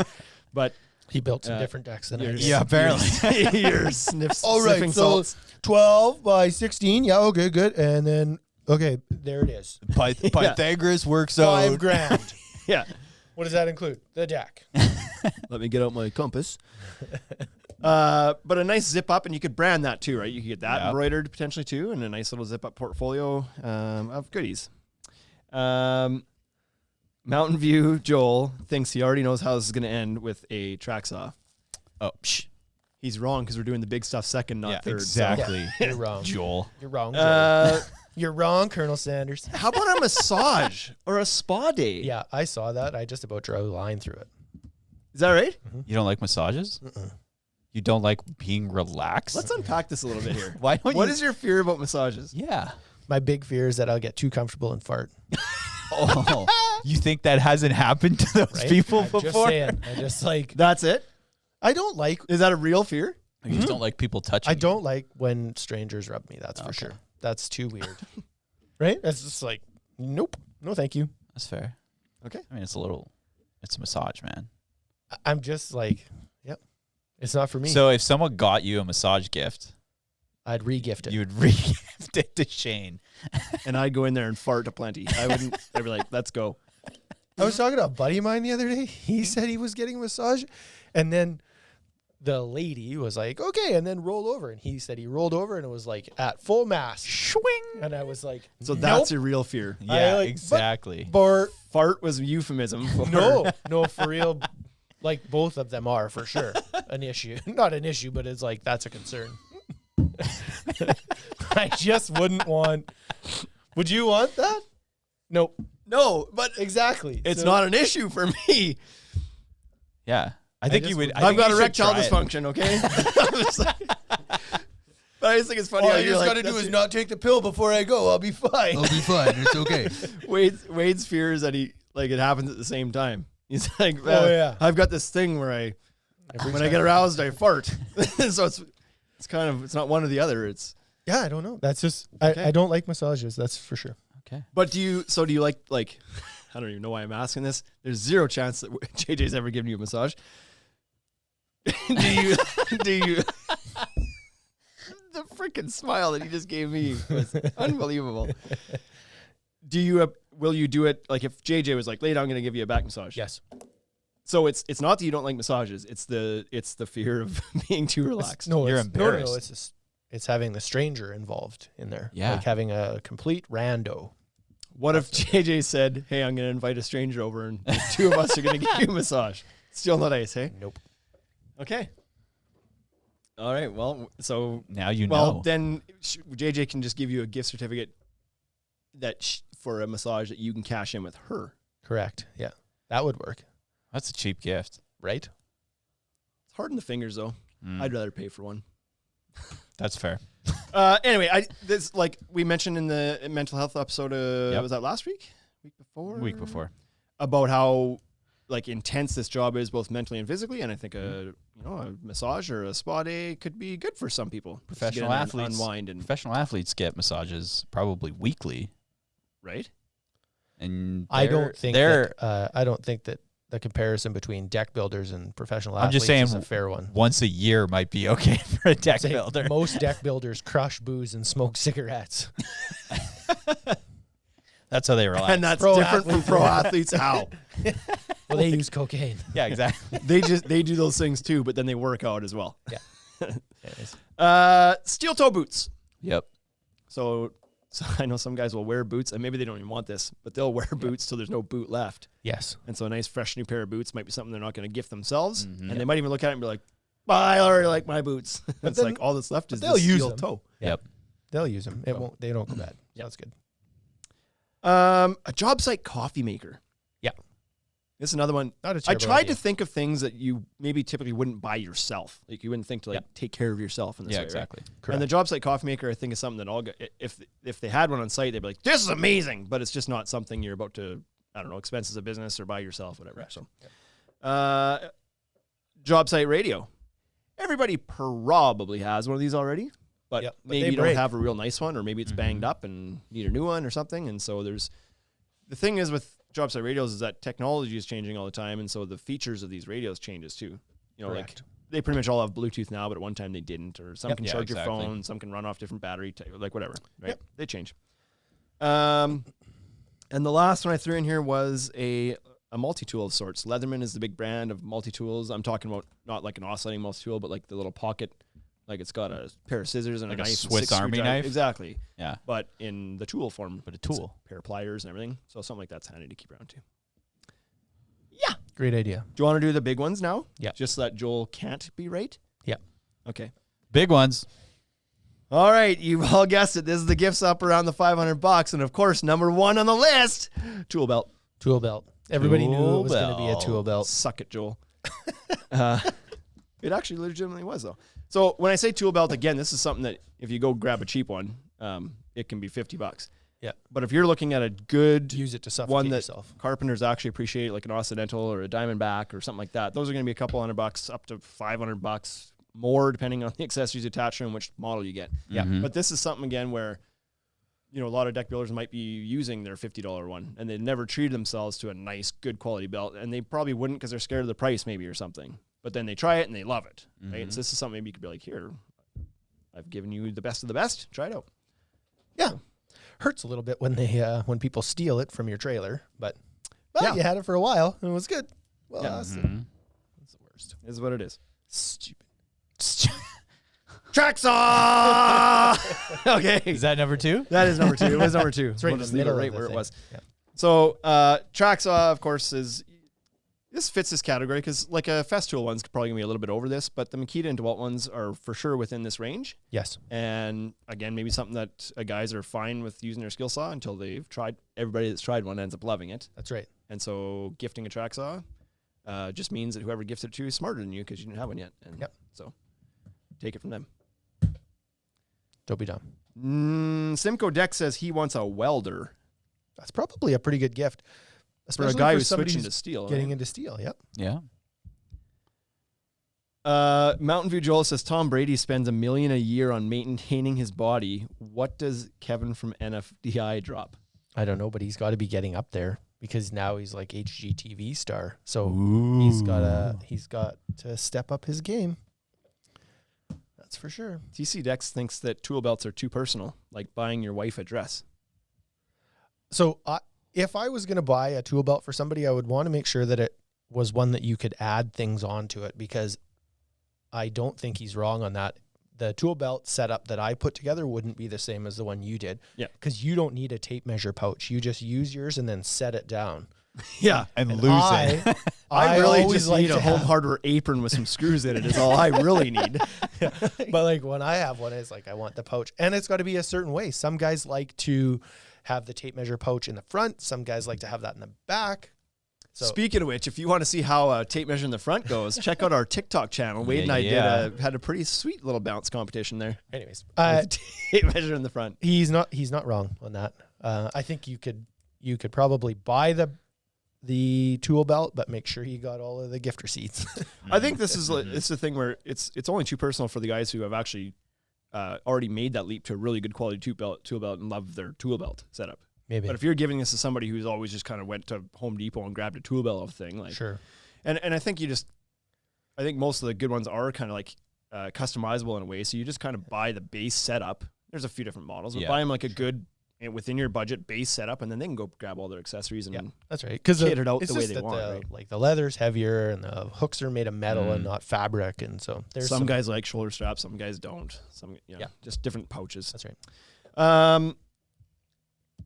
but He built some Uh, different decks than I your- did. Yeah, apparently. your sniffs. All right, sniffing so salts. 12 by 16. Yeah, okay, good. And then, okay, there it is. Pythagoras works $5,000. Yeah. What does that include? The deck. Let me get out my compass. But a nice zip up, and you could brand that too, right? You could get that Yeah. embroidered potentially too, and a nice little zip up portfolio of goodies. Mountain View Joel thinks he already knows how this is going to end with a track saw. Oh, psh. He's wrong because we're doing the big stuff second, not Yeah, third. exactly. You're wrong. Joel. You're wrong. So, Joel. You're wrong, Colonel Sanders. how about a massage or a spa day? Yeah, I saw that. I just about drew a line through it. Is that right? You don't like massages? You don't like being relaxed? Let's unpack this a little bit here. Why don't What you? is your fear about massages? Yeah. My big fear is that I'll get too comfortable and fart. Oh, you think that hasn't happened to those Right? people I'm before? Just saying. I just like. That's it? I don't like. Is that a real fear? You just don't like people touching I you. don't like when strangers rub me. That's for Okay. sure. That's too weird. Right? That's just like, nope. No, thank you. That's fair. Okay. I mean, it's a massage, man. I'm just like, yep. It's not for me. So if someone got you a massage gift, I'd re-gift it. you would re-gift it to Shane. And I'd go in there and fart aplenty. I wouldn't. I'd be like, let's go. I was talking to a buddy of mine the other day. He said he was getting a massage, and then the lady was like, okay, and then rolled over. And he said he rolled over and it was like at full mass. Swing. And I was like, So that's your real fear. Yeah, like, exactly. Bar. Fart was a euphemism for No, for real. Like both of them are for sure an issue. Not an issue, but it's like that's a concern. I just wouldn't want. Would you want that? Nope. No, but Exactly. it's So- not an issue for me. Yeah. I think you just would. would- I think I've got you should erectile try it. dysfunction, okay? I'm just like- but I just think it's funny. All how I you're just like, got to do that's is not take the pill before I go. I'll be fine. I'll be fine. It's okay. Wade's fear is that it happens at the same time. He's like, Oh, yeah. I've got this thing where when I get aroused, I fart. So it's kind of, it's not one or the other. It's, Yeah, I don't know. That's just Okay. I don't like massages. That's for sure. Okay. but do you like, I don't even know why I'm asking this. There's zero chance that JJ's ever given you a massage. do you, the freaking smile that he just gave me was unbelievable. Will you do it? Like if JJ was like, later I'm going to give you a back massage. Yes. So it's not that you don't like massages. It's the fear of being too relaxed. No, You're it's, embarrassed. No, it's having the stranger involved in there. Yeah. Like having a complete rando. What if JJ said, hey, I'm going to invite a stranger over and the two of us are going to give you a massage? Still not ice, hey? Nope. Okay. All right. Well, so Now you well know. then JJ can just give you a gift certificate for a massage that you can cash in with her. Correct. Yeah. That would work. That's a cheap gift. Right? It's hard in the fingers though. I'd rather pay for one. That's fair. Anyway, this like we mentioned in the mental health episode. Yep. Was that last week? Week before. About how like intense this job is, both mentally and physically. And I think a massage or a spa day could be good for some people. Just to get Professional in there and athletes. unwind and Professional athletes get massages probably weekly, right. and I they're- don't think they're I don't think that the comparison between deck builders and professional I'm athletes just saying is a fair one. once a year might be okay for a deck Say builder. most deck builders crush booze and smoke cigarettes. That's how they relax. And that's Pro different from athletes. pro athletes. How Well, they use cocaine. yeah, exactly. they do those things too, but then they work out as well. Anyways. Steel toe boots. Yep. So I know some guys will wear boots, and maybe they don't even want this, but they'll wear boots till there's no boot left. Yes. And so a nice, fresh new pair of boots might be something they're not going to gift themselves, Mm-hmm. and they might even look at it and be like, "I already like my boots." It's then- like all that's left is they'll the use steel them. toe. Yep. They'll use them. It won't. They don't go bad. Yeah. That's good. A job site coffee maker. Yeah. This is another one. Not a I terrible tried idea. to think of things that you maybe typically wouldn't buy yourself. Like you wouldn't think to take care of yourself in this Yeah, way, right? exactly. And the job site coffee maker, I think, is something that all if they had one on site, they'd be like, "This is amazing," but it's just not something you're about to, I don't know, expense as a business or buy yourself, whatever. So, job site radio. Everybody probably has one of these already, but Yep, but maybe they you don't break. have a real nice one, or maybe it's banged up and need a new one or something. And so the thing is with job site radios is that technology is changing all the time, and so the features of these radios changes too. You know, Correct. like they pretty much all have Bluetooth now, but at one time they didn't, or some Yep. can Yeah, charge exactly. your phone, some can run off different battery, like whatever, right? Yep. They change. And the last one I threw in here was a multi-tool of sorts. Leatherman is the big brand of multi-tools. I'm talking about not like an oscillating multi-tool, but like the little pocket, like it's got a pair of scissors and Like a a knife. and Swiss 6 Army screwdrivers. knife? Exactly. Yeah. But in the tool form. But a It's tool. pair of pliers and everything. So something like that's handy to keep around too. Great idea. Do you want to do the big ones now? Yeah. Just so that Joel can't be right? Yeah. Okay. Big ones. All right, you've all guessed it. This is the gifts up around the $500, and of course, number one on the list, tool belt. Tool belt. Everybody knew Tool it was going to be a tool belt. Suck it, Joel. It actually legitimately was though. So when I say tool belt, again, this is something that if you go grab a cheap one, it can be $50. Yeah. But if you're looking at a good Use it to suffocate one that yourself. carpenters actually appreciate, like an Occidental or a Diamondback or something like that, those are going to be a couple $100 up to $500 more, depending on the accessories attached to and which model you get. Yeah. Mhm. But this is something again where, you know, a lot of deck builders might be using their $50 one and they never treated themselves to a nice, good quality belt, and they probably wouldn't because they're scared of the price maybe or something. But then they try it and they love it, right? Mhm. So this is something maybe you could be like, here, I've given you the best of the best. Try it out. Yeah. Hurts a little bit when they when people steal it from your trailer, but Yeah. you had it for a while and it was good. Well, Yeah. that's Mhm. the worst. This is what it is. Stupid. Tracksaw! Okay. Is that number 2? That is number 2. It was number 2. It's right We'll in just the leave it middle right of the where it thing. was. Yeah. So, Tracksaw, of course, this fits this category because like a Festool one's probably going to be a little bit over this, but the Makita and DeWalt ones are for sure within this range. Yes. And again, maybe something that guys are fine with using their skill saw until they've tried. Everybody that's tried one ends up loving it. That's right. And so gifting a track saw just means that whoever gifted it to you is smarter than you because you didn't have one yet. And Yep. so take it from them. Don't be dumb. Simcoe Deck says he wants a welder That's probably a pretty good gift. for a Especially guy for who's somebody switching who's to steel. getting right? into steel. Yep. Yeah. Mountain View Joel says Tom Brady spends $1 million a year on maintaining his body. What does Kevin from NFDI drop? I don't know, but he's got to be getting up there because now he's like HGTV star. So Ooh. he's got to step up his game. That's for sure. TC Dex thinks that tool belts are too personal, like buying your wife a dress. So if I was going to buy a tool belt for somebody, I would want to make sure that it was one that you could add things onto it, because I don't think he's wrong on that. The tool belt setup that I put together wouldn't be the same as the one you did. Yeah. Because you don't need a tape measure pouch. You just use yours and then set it down. Yeah. And And lose I, it. I really always just like need to a home have- hardware apron with some screws in it is all I really need. But like when I have one, it's like I want the pouch, and it's got to be a certain way. Some guys like to have the tape measure pouch in the front. Some guys like to have that in the back. So Speaking of which, if you want to see how a tape measure in the front goes, check out our TikTok channel. Wade and I had a pretty sweet little bounce competition there. anyways, With tape measure in the front. he's not wrong on that. I think you could probably buy the tool belt, but make sure you got all of the gift receipts. I think this is it's the thing where it's only too personal for the guys who have actually already made that leap to a really good quality tool belt and love their tool belt setup. Maybe. But if you're giving this to somebody who's always just kind of went to Home Depot and grabbed a tool belt thing, like Sure. and I think I think most of the good ones are kind of like customizable in a way. So you just kind of buy the base setup. There's a few different models, but Yeah, buy them like a good within your budget base setup, and then they can go grab all their accessories and Yeah, that's right. Because kit it out it's the way just they that want, right? Like the leather's heavier and the hooks are made of metal and Mm. not fabric, and so there's some guys like shoulder straps, some guys don't. Some Yeah. just different pouches. That's right.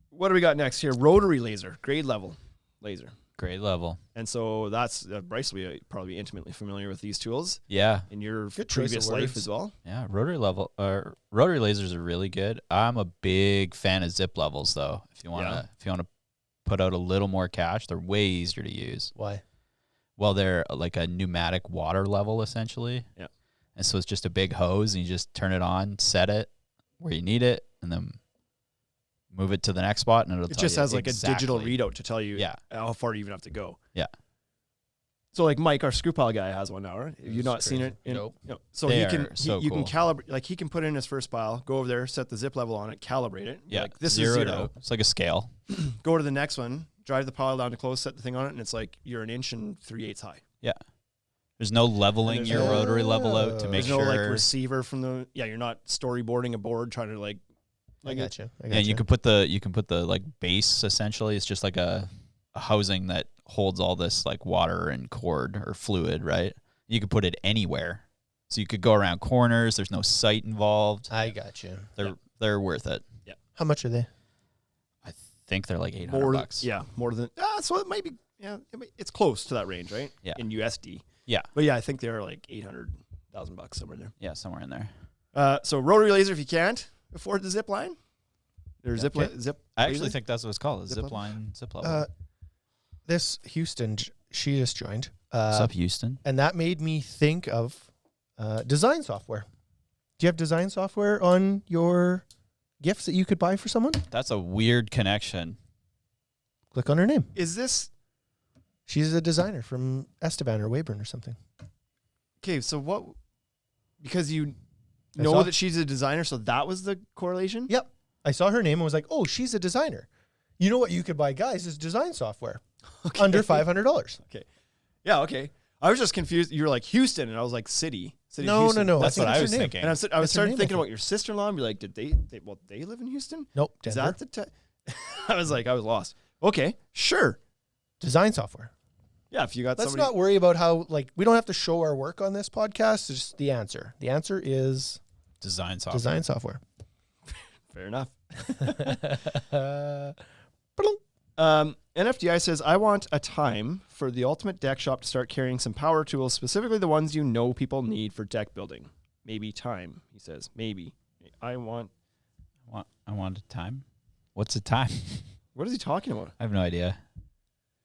What do we got next here? Rotary laser, grade level laser. Grade level. And so that's Bryce will be probably intimately familiar with these tools Yeah. in your Good choice previous of life words. as well. Yeah. Rotary lasers are really good. I'm a big fan of zip levels though. If you want to put out a little more cash, they're way easier to use. Why? Well, they're like a pneumatic water level essentially. Yeah. And so it's just a big hose and you just turn it on, set it where you need it, and then move it to the next spot, and it'll It tell just you has like a digital exactly. readout to tell you Yeah. how far you even have to go. Yeah. So like Mike, our screw pile guy, has one now, right? Have you That's not seen crazy. it? Nope. No. So They he are can so you can cool. calibrate, like he can put in his first pile, go over there, set the zip level on it, calibrate it. Yeah. Like this Zero is it zero. out. It's like a scale. Go to the next one, drive the pile down to close, set the thing on it, and it's like you're an inch and 3/8 high. Yeah. There's no leveling And your there's no- rotary level out to make There's sure. no like receiver from the you're not storyboarding a board trying to like I got you. Yeah, you can put the like base essentially. It's just like a housing that holds all this like water and cord or fluid, right? You could put it anywhere. So you could go around corners. There's no sight involved. I got you. They're worth it. How much are they? I think they're like $800. more than so it might be it's close to that range, right? Yeah. In USD. Yeah. But yeah, I think they're like $800,000 somewhere there. Yeah, somewhere in there. So rotary laser if you can't afford the zip line. Or zip Okay. zip. I actually laser? think that's what it's called. A Zip zip level? line, zip level. This Houston, she just joined. What's up, Houston? And that made me think of design software. Do you have design software on your gifts that you could buy for someone? That's a weird connection. Click on her name. Is this She's a designer from Esteban or Weyburn or something. okay? So what? Because you I know saw- that she's a designer, so that was the correlation. Yep. I saw her name and was like, oh, she's a designer. You know what you could buy, guys, is design software. Under $500. Yeah. Okay. I was just confused. You were like Houston, and I was like city. City of No, Houston. no, no. That's what I was her name. thinking. And I That's her started name, I thinking think. about your sister-in-law and be like, did they live in Houston? Nope. Is Denver. that the I was like, I was lost. Okay, sure. Design software. Yeah, if you got Let's somebody. not worry about how, like, we don't have to show our work on this podcast. It's just the answer. The answer is Design software. design software. Fair enough. Ba-dum. NFDI says, I want a time for the Ultimate Deck Shop to start carrying some power tools, specifically the ones you know people need for deck building. Maybe time, he says. Maybe. I want. I want a time. What's a time? What is he talking about? I have no idea.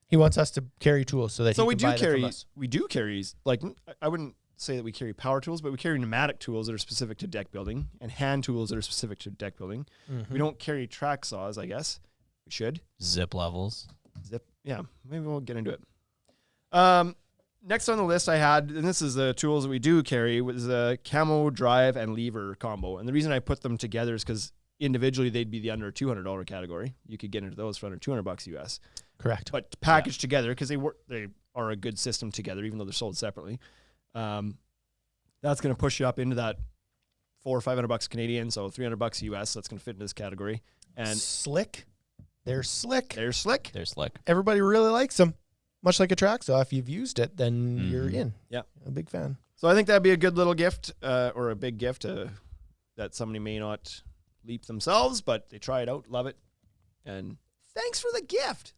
He wants us to carry tools so that So he we can do buy them from carry. us. We do carry. Like, I wouldn't say that we carry power tools, but we carry pneumatic tools that are specific to deck building and hand tools that are specific to deck building. Mm-hmm. We don't carry track saws, I guess. We should. Zip levels. Zip. Yeah, maybe we'll get into it. Next on the list I had, and this is the tools that we do carry, was the camo drive and lever combo. And the reason I put them together is because individually they'd be the under $200 category. You could get into those for under $200 US. Correct. But packaged together, because they are a good system together, even though they're sold separately. That's going to push you up into that $400 or $500 Canadian, so $300 US. That's going to fit in this category. And slick. They're slick. they're slick. They're slick. Everybody really likes them. Much like a track saw. If you've used it, then you're in. Yeah. A big fan. So I think that'd be a good little gift, or a big gift that somebody may not leap themselves, but they try it out, love it, and thanks for the gift,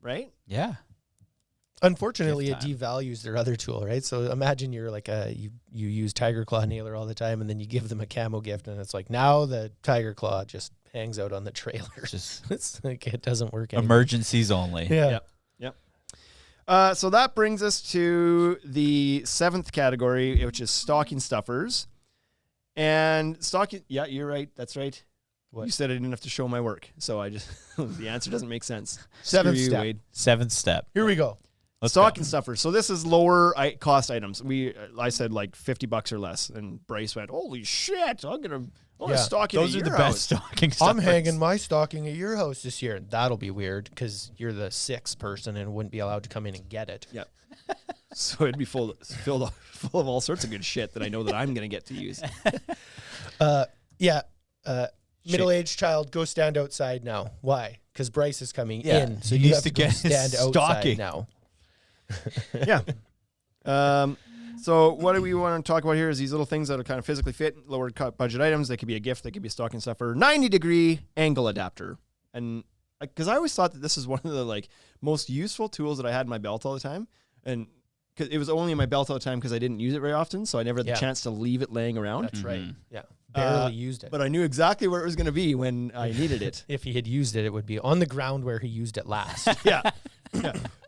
right? Yeah. Unfortunately, it Gift devalues their other tool, right? So imagine you're like you use Tiger Claw nailer all the time, and then you give them a camo gift, and it's like now the Tiger Claw just hangs out on the trailer. Just It's like it doesn't work anymore. emergencies only. Yeah. So that brings us to the 7th category, which is stocking stuffers. And stocking, yeah, you're right. That's right. What? You said I didn't have to show my work, so I just the answer doesn't make sense. Seventh Screw you, step. Wade. 7th step. Here we go. Let's Stocking go. stuffers. So this is lower cost items. I said like $50 or less, and Bryce went, "Holy shit! I'm gonna Yeah, stocking Those at are the your best house." stocking I'm stuffers. hanging my stocking at your house this year. That'll be weird because you're the 6th person and wouldn't be allowed to come in and get it. Yeah. So it'd be full of all sorts of good shit that I know that I'm gonna get to use. Middle-aged child, go stand outside now. Why? Because Bryce is coming Yeah, in, so he you needs have to to go get his stand outside stocking. now. Yeah. So what do we want to talk about here is these little things that are kind of physically fit, lower budget items. They could be a gift. They could be a stocking stuffer. 90-degree angle adapter. And because I always thought that this is one of the like most useful tools that I had in my belt all the time. And because it was only in my belt all the time because I didn't use it very often. So I never had Yeah. the chance to leave it laying around. That's right. Mhm. Yeah. Barely used it. But I knew exactly where it was going to be when I needed it. If he had used it, it would be on the ground where he used it last. Yeah.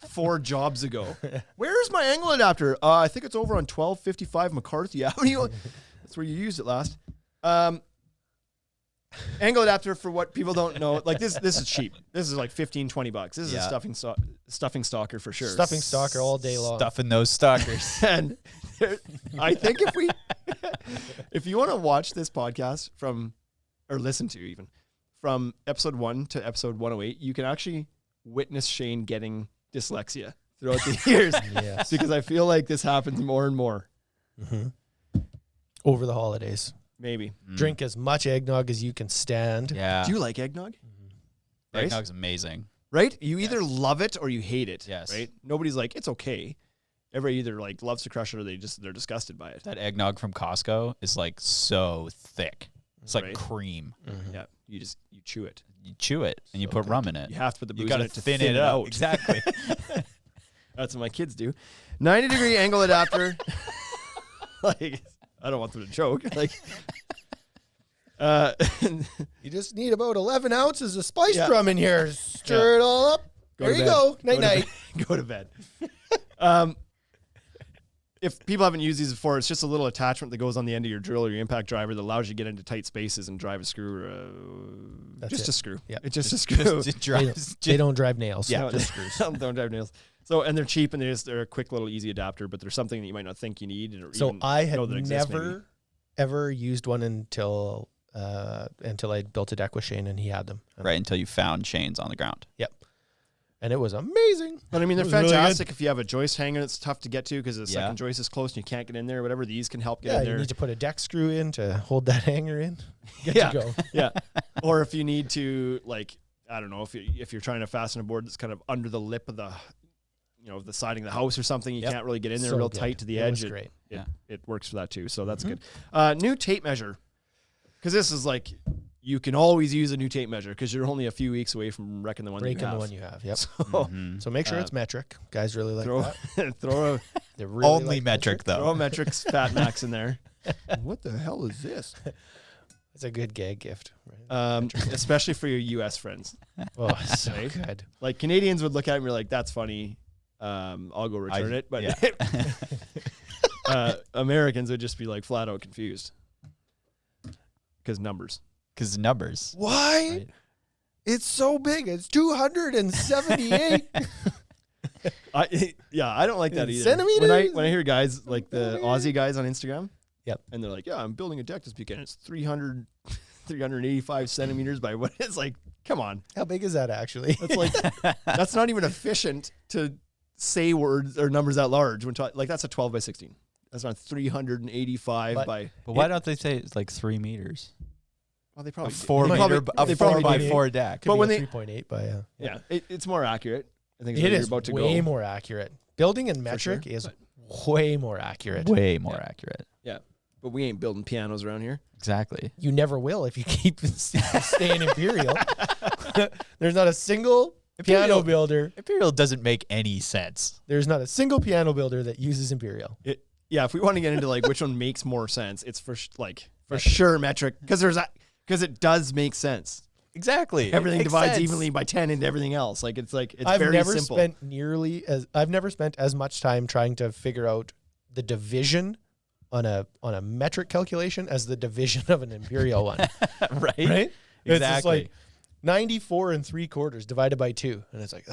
4 jobs ago. Where's my angle adapter? I think it's over on 1255 McCarthy Avenue. That's where you used it last. Angle adapter, for what people don't know, like this is cheap. This is like $15-$20. This is a Yeah. stuffing stalker for sure. Stuffing stalker all day long. Stuffing those stalkers. And I think if you want to watch this podcast or listen to even from episode 1 to episode 108, you can actually witness Shane getting dyslexia throughout the years. Yes. Because I feel like this happens more and more. Over the holidays. Maybe. Drink as much eggnog as you can stand. Yeah. Do you like eggnog? Right? Eggnog's amazing. Right? You either love it or you hate it. Yes. Right? Nobody's like, it's okay. Everybody either like loves to crush it or they're disgusted by it. That eggnog from Costco is like so thick. It's like Right. cream. Yeah. You chew it. You chew it and you put rum in it. You have to put the booze You in got it to to thin it out. Exactly. That's what my kids do. 90-degree angle adapter. Like, I don't want them to choke. Like, You just need about 11 ounces of spice Yeah. rum in here. Stir it all up. Go There to you bed. go. Go to Night-night. bed. Go to bed. if people haven't used these before, it's just a little attachment that goes on the end of your drill or your impact driver that allows you to get into tight spaces and drive a screw. That's just it. a screw. Yeah. It's just a screw. It drives. They don't drive nails. Yeah. No, Just screws. don't drive nails. So, and they're cheap and they're a quick little easy adapter, but they're something that you might not think you need. Or So even I had know that exists, never maybe. ever used one until I built a deck with Shane and he had them. And, Right until you found chains on the ground. Yep. And it was amazing. But I mean, they're It was really fantastic if you have a joist hanger that's tough to get to because the Yeah. second joist is close and you can't get in there or whatever. These can help get Yeah, in you there. need to put a deck screw in to hold that hanger in. Good Yeah. to go. Yeah. Or if you need to, like, I don't know, if you're trying to fasten a board that's kind of under the lip of the, the siding of the house or something, you Yep. can't really get in there So real good. tight to the It edge. was great. It works for that too. So Mm-hmm. that's good. New tape measure. Because this is like, you can always use a new tape measure because you're only a few weeks away from wrecking the one Breaking you the have. one you have. Yep. So Mhm. So make sure it's metric. Guys really like throw, that. throw, They really Only like metric throw though. a metrics Fat Max in there. What the hell is this? It's a good gag gift. Right? Especially for your U.S. friends. Oh, it's so Right? good. Like Canadians would look at it and be like, that's funny. I'll go return it. But Americans would just be like flat out confused. Because numbers. Because numbers. Why? Right. It's so big. It's 278. I don't like that In either. centimeters? When I hear guys like the Aussie guys on Instagram, Yep. and they're like, yeah, I'm building a deck this weekend. It's 385 centimeters by what? It's like, come on. How big is that actually? That's like, that's not even efficient to say words or numbers that large. Like that's a 12 by 16. That's not 385 But- by. But why don't they say it's like 3 meters? Well, they A probably 4 they meter, probably- a they 4 probably by do. 4 deck. But when they- 3.8 by Yeah, it's more accurate. I think it where you're is about to way go. more accurate. Building in For metric sure. is way more accurate. way more accurate. Yeah, but we ain't building pianos around here. Exactly. You never will if you keep staying Imperial. There's not a single piano Imperial- builder. Imperial doesn't make any sense. There's not a single piano builder that uses Imperial. Yeah, if we want to get into like which one makes more sense, it's for sure metric because it does make sense. Exactly. Everything divides evenly by 10 into everything else. It's I've very never simple. I've never spent as much time trying to figure out the division on a metric calculation as the division of an Imperial one. right? Right? It's just Exactly. like 94 3/4 divided by 2. And it's like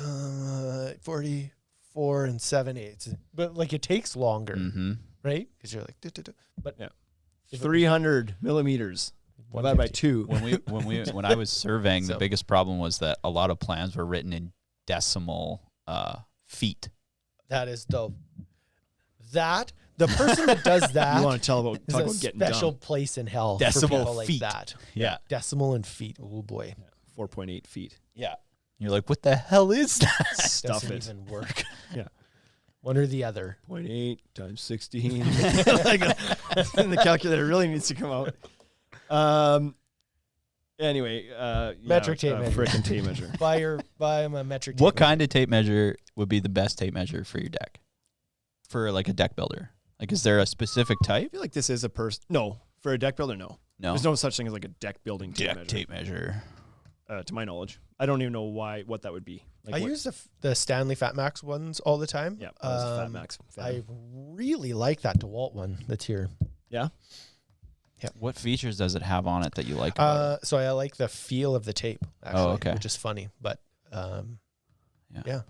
44 7/8. But like it takes longer, Mm-hmm. right? Because you're like, duh, duh, duh. But Yeah. if it was 300 millimeters divided by 150. 2. When I was surveying, So- the biggest problem was that a lot of plans were written in decimal feet. That is the person that does that You want to talk is about a getting special dumb. place in hell Decimal for people like feet. that. Yeah. Decimal and feet. Oh boy. 4.8 feet. Yeah. You're like, what the hell is that? Stuff Doesn't it. even work. Yeah. One or the other. 0.8 times 16. And the calculator really needs to come out. Anyway, Metric tape measure. Frickin' tape measure. Buy him a metric. What tape kind of tape measure would be the best tape measure for your deck? For like a deck builder? Like, is there a specific I type? feel like this is a No, for a deck builder, no. No. There's no such thing as like a deck building tape deck measure. tape measure. To my knowledge, I don't even know what that would be. I use the Stanley Fat Max ones all the time. Yeah, I was a Fat Max fan. I really like that DeWalt one that's here. Yeah. What features does it have on it that you like about it? So I like the feel of the tape, actually, okay. which is funny. But Yeah. yeah.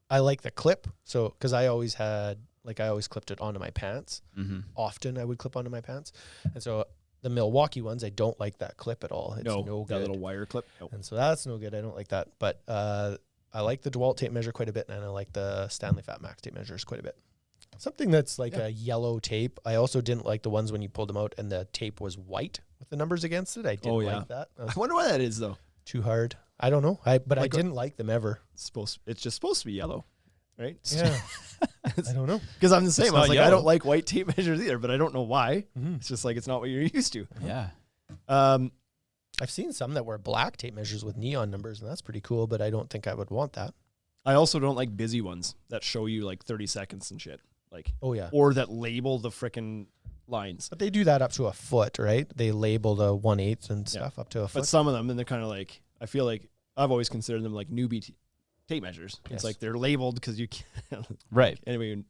I like the clip. So, because I always clipped it onto my pants. Mm-hmm. Often I would clip onto my pants. And so the Milwaukee ones, I don't like that clip at all. It's no that good. little wire clip. No. And so that's no good. I don't like that. But I like the DeWalt tape measure quite a bit, and I like the Stanley Fat Max tape measures quite a bit. Something that's like a yellow tape. I also didn't like the ones when you pulled them out and the tape was white with the numbers against it. I didn't like that. That was I wonder why that is though. too hard. I don't know. I Like, didn't like them ever. It's just supposed to be yellow, right? Yeah. I don't know. Because I'm the same. It's I was not like, I yellow. don't like white tape measures either, but I don't know why. Mhm. It's just like it's not what you're used to. Yeah. I've seen some that were black tape measures with neon numbers, and that's pretty cool, but I don't think I would want that. I also don't like busy ones that show you like 30 seconds and shit. Like, Oh, yeah. or that label the frickin' lines. But they do that up to a foot, right? They label the 1/8 and stuff up to a foot. But some of them, and they're kind of like, I feel like I've always considered them like newbie tape measures. Yes. It's like they're labeled because you can't. Right. Anyway,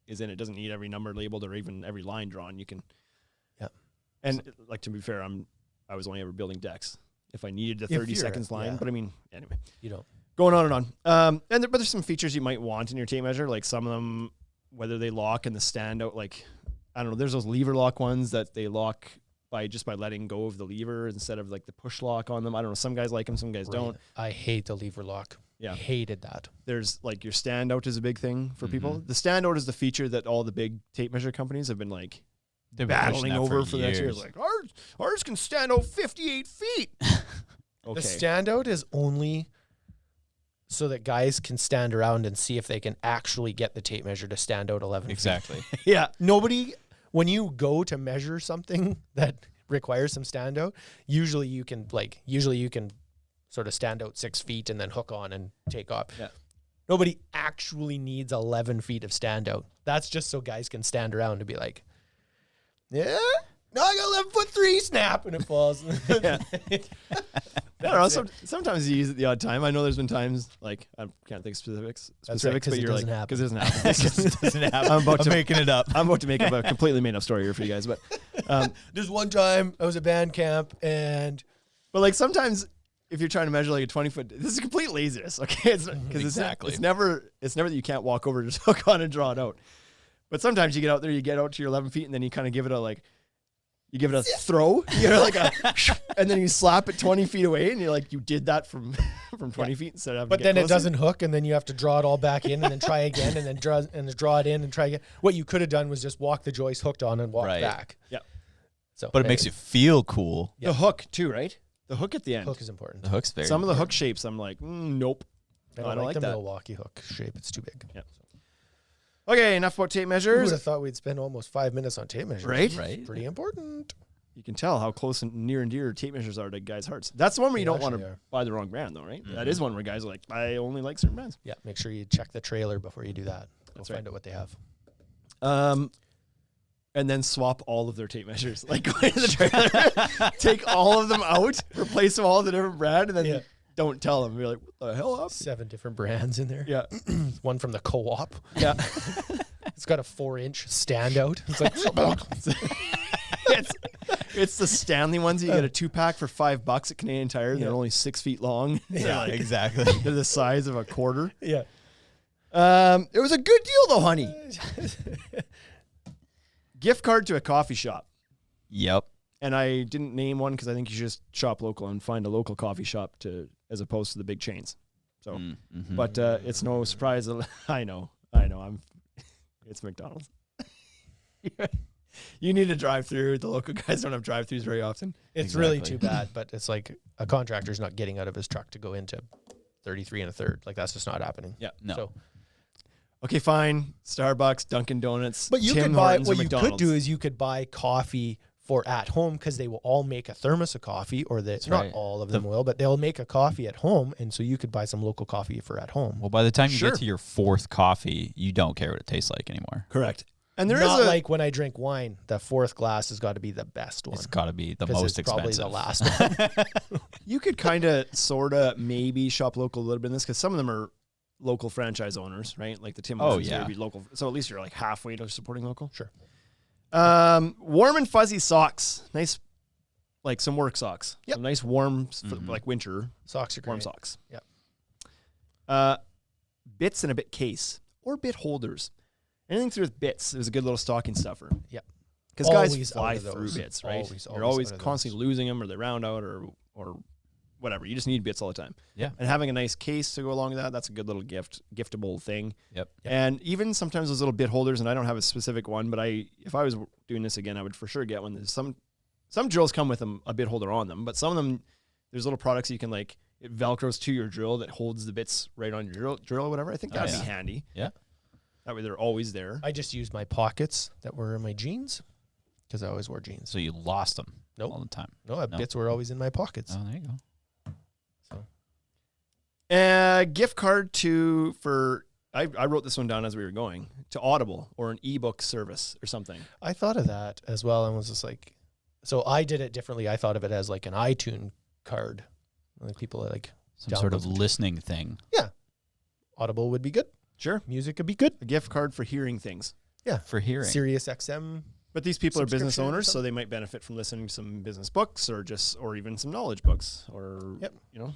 is in it. It doesn't need every number labeled or even every line drawn. You can. Yeah. And like, to be fair, I was only ever building decks if I needed the If 30 you're- seconds line. yeah. But I mean, anyway, You don't. going on and on. But there's some features you might want in your tape measure, like some of them, whether they lock and the standout, like, I don't know, there's those lever lock ones that they lock by letting go of the lever instead of like the push lock on them. I don't know. Some guys like them, some guys don't. I hate the lever lock. Yeah. Hated that. There's like your standout is a big thing for people. The standout is the feature that all the big tape measure companies have been like They've been pushing battling that over for the next year. years. Like ours can stand out 58 feet. The Okay. standout is only so that guys can stand around and see if they can actually get the tape measure to stand out 11 feet. Exactly. Yeah. Nobody, when you go to measure something that requires some standout, usually you can sort of stand out 6 feet and then hook on and take off. Yeah. Nobody actually needs 11 feet of standout. That's just so guys can stand around and be like, yeah, no, I got 11'3", snap, and it falls. Yeah. I don't know. Sometimes you use it the odd time. I know there's been times like I can't think specifics, That's right, 'cause but it you're like doesn't happen. because it doesn't happen. It's just- Doesn't happen. I'm about to making it up. I'm about to make up a completely made up story here for you guys, but There's one time I was at band camp and like sometimes if you're trying to measure like a 20-foot, this is complete laziness. Okay, it's because Exactly. it's never that you can't walk over, just hook on and draw it out. But sometimes you get out there, you get out to your 11 feet, and then you kind of give it a throw, like and then you slap it 20 feet away, and you're like, you did that from 20 feet instead of having but to then get it closer. doesn't hook, and then you have to draw it all back in, and then try again, and then draw it in, and try again. What you could have done was just walk the joist hooked on and walk Right. back. Yeah. So, But it makes you feel cool. The hook too, right? The hook at the end. hook is important. The hook's very Some of the hook shapes, I'm like, nope. I No, don't like the that. Milwaukee hook shape. It's too big. Yeah. Okay, enough about tape Who would measures. have thought we'd spend almost 5 minutes on tape measures? Right? Right. Pretty important. You can tell how close and near and dear tape measures are to guys' hearts. That's the one where you They don't want actually to are. buy the wrong brand, though, right? That is one where guys are like, I only like certain brands. Yeah, make sure you check the trailer before you do that. That's We'll right. find out what they have. And then swap all of their tape measures. Like go into the trailer, take all of them out, replace them all with a different brand, and then Yeah. don't tell them. You're like, what the hell up? 7 different brands in there. Yeah. One from the co-op. Yeah. It's got a 4-inch standout. It's like, it's the Stanley ones. You get a 2-pack for $5 at Canadian Tire. And They're only 6 feet long. Yeah, exactly. They're the size of a quarter. yeah. It was a good deal though, honey. Gift card to a coffee shop. Yep. And I didn't name one because I think you should just shop local and find a local coffee shop as opposed to the big chains. So, but it's no surprise. I know. It's McDonald's. You need to drive through. The local guys don't have drive-throughs very often. It's really Exactly. too bad, but it's like a contractor's not getting out of his truck to go into 33 1/3. Like that's just not happening. Yeah. No. So, Okay, fine. Starbucks, Dunkin' Donuts, but you Tim could buy, Hortons, or what you could McDonald's. do is you could buy coffee for at home because they will all make a thermos of coffee, or not right. all of them will, but they'll make a coffee at home. And so you could buy some local coffee for at home. Well, by the time you Sure. get to your 4th coffee, you don't care what it tastes like anymore. Correct. And there is Not a like when I drink wine, the 4th glass has got to be the best one. It's got to be the 'Cause most it's probably expensive. the last one. you could kind of, sort of, maybe shop local a little bit in this because some of them are local franchise owners, right? Like the Tim Oh, Hortons yeah. would be local. So at least you're like halfway to supporting local. Sure. Warm and fuzzy socks. Nice, like some work socks. Yep. Some nice warm, like winter Socks are great. warm socks. Yep. Bits and a bit case or bit holders. Anything to do with bits is a good little stocking stuffer. Yep. Because guys Always fly out of through those. bits, right? Always You're out always of those. constantly losing them, or they round out, or whatever. You just need bits all the time. Yeah. And having a nice case to go along with that's a good little giftable thing. Yep. And even sometimes those little bit holders, and I don't have a specific one, but if I was doing this again, I would for sure get one. There's some drills come with a bit holder on them, but some of them, there's little products you can like, it Velcros to your drill that holds the bits right on your drill or whatever. I think that'd yeah. be handy. Yeah. That way they're always there. I just used my pockets that were in my jeans because I always wore jeans. So you lost them Nope. all the time. No, bits were always in my pockets. Oh, there you go. Gift card I wrote this one down as we were going, to Audible or an ebook service or something. I thought of that as well and was just like, so I did it differently. I thought of it as like an iTunes card. Like people are like, Some sort of downloads. listening thing. yeah, Audible would be good. Sure. Music could be good. A gift card for hearing things. for hearing. Sirius XM. But these people are business Subscription or owners, so something? they might benefit from listening to some business books or even some knowledge books or, Yep.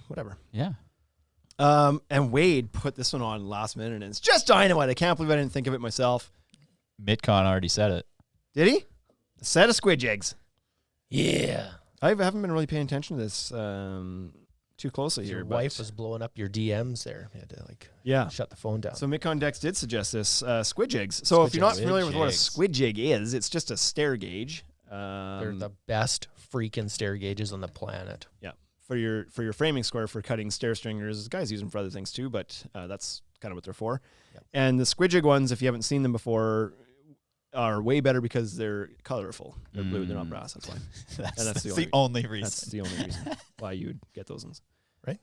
whatever. Yeah. And Wade put this one on last minute, and it's just dynamite. I can't believe I didn't think of it myself. Mitcon already said it. Did he? A set of squid eggs. Yeah. I haven't been really paying attention to this too closely here. Your but- wife was blowing up your DMs there. You had to yeah. shut the phone down. So Mitcon Dex did suggest this squid jigs. So if you're not Squid familiar with what a jigs. squid jig is, it's just a stair gauge. They're the best freaking stair gauges on the planet. Yeah, for your framing square for cutting stair stringers. Guys use them for other things too, but that's kind of what they're for. Yep. And the squid jig ones, if you haven't seen them before, are way better because they're colorful. They're blue. They're not brass. That's why. that's the only reason. That's the only reason why you would get those ones. Right?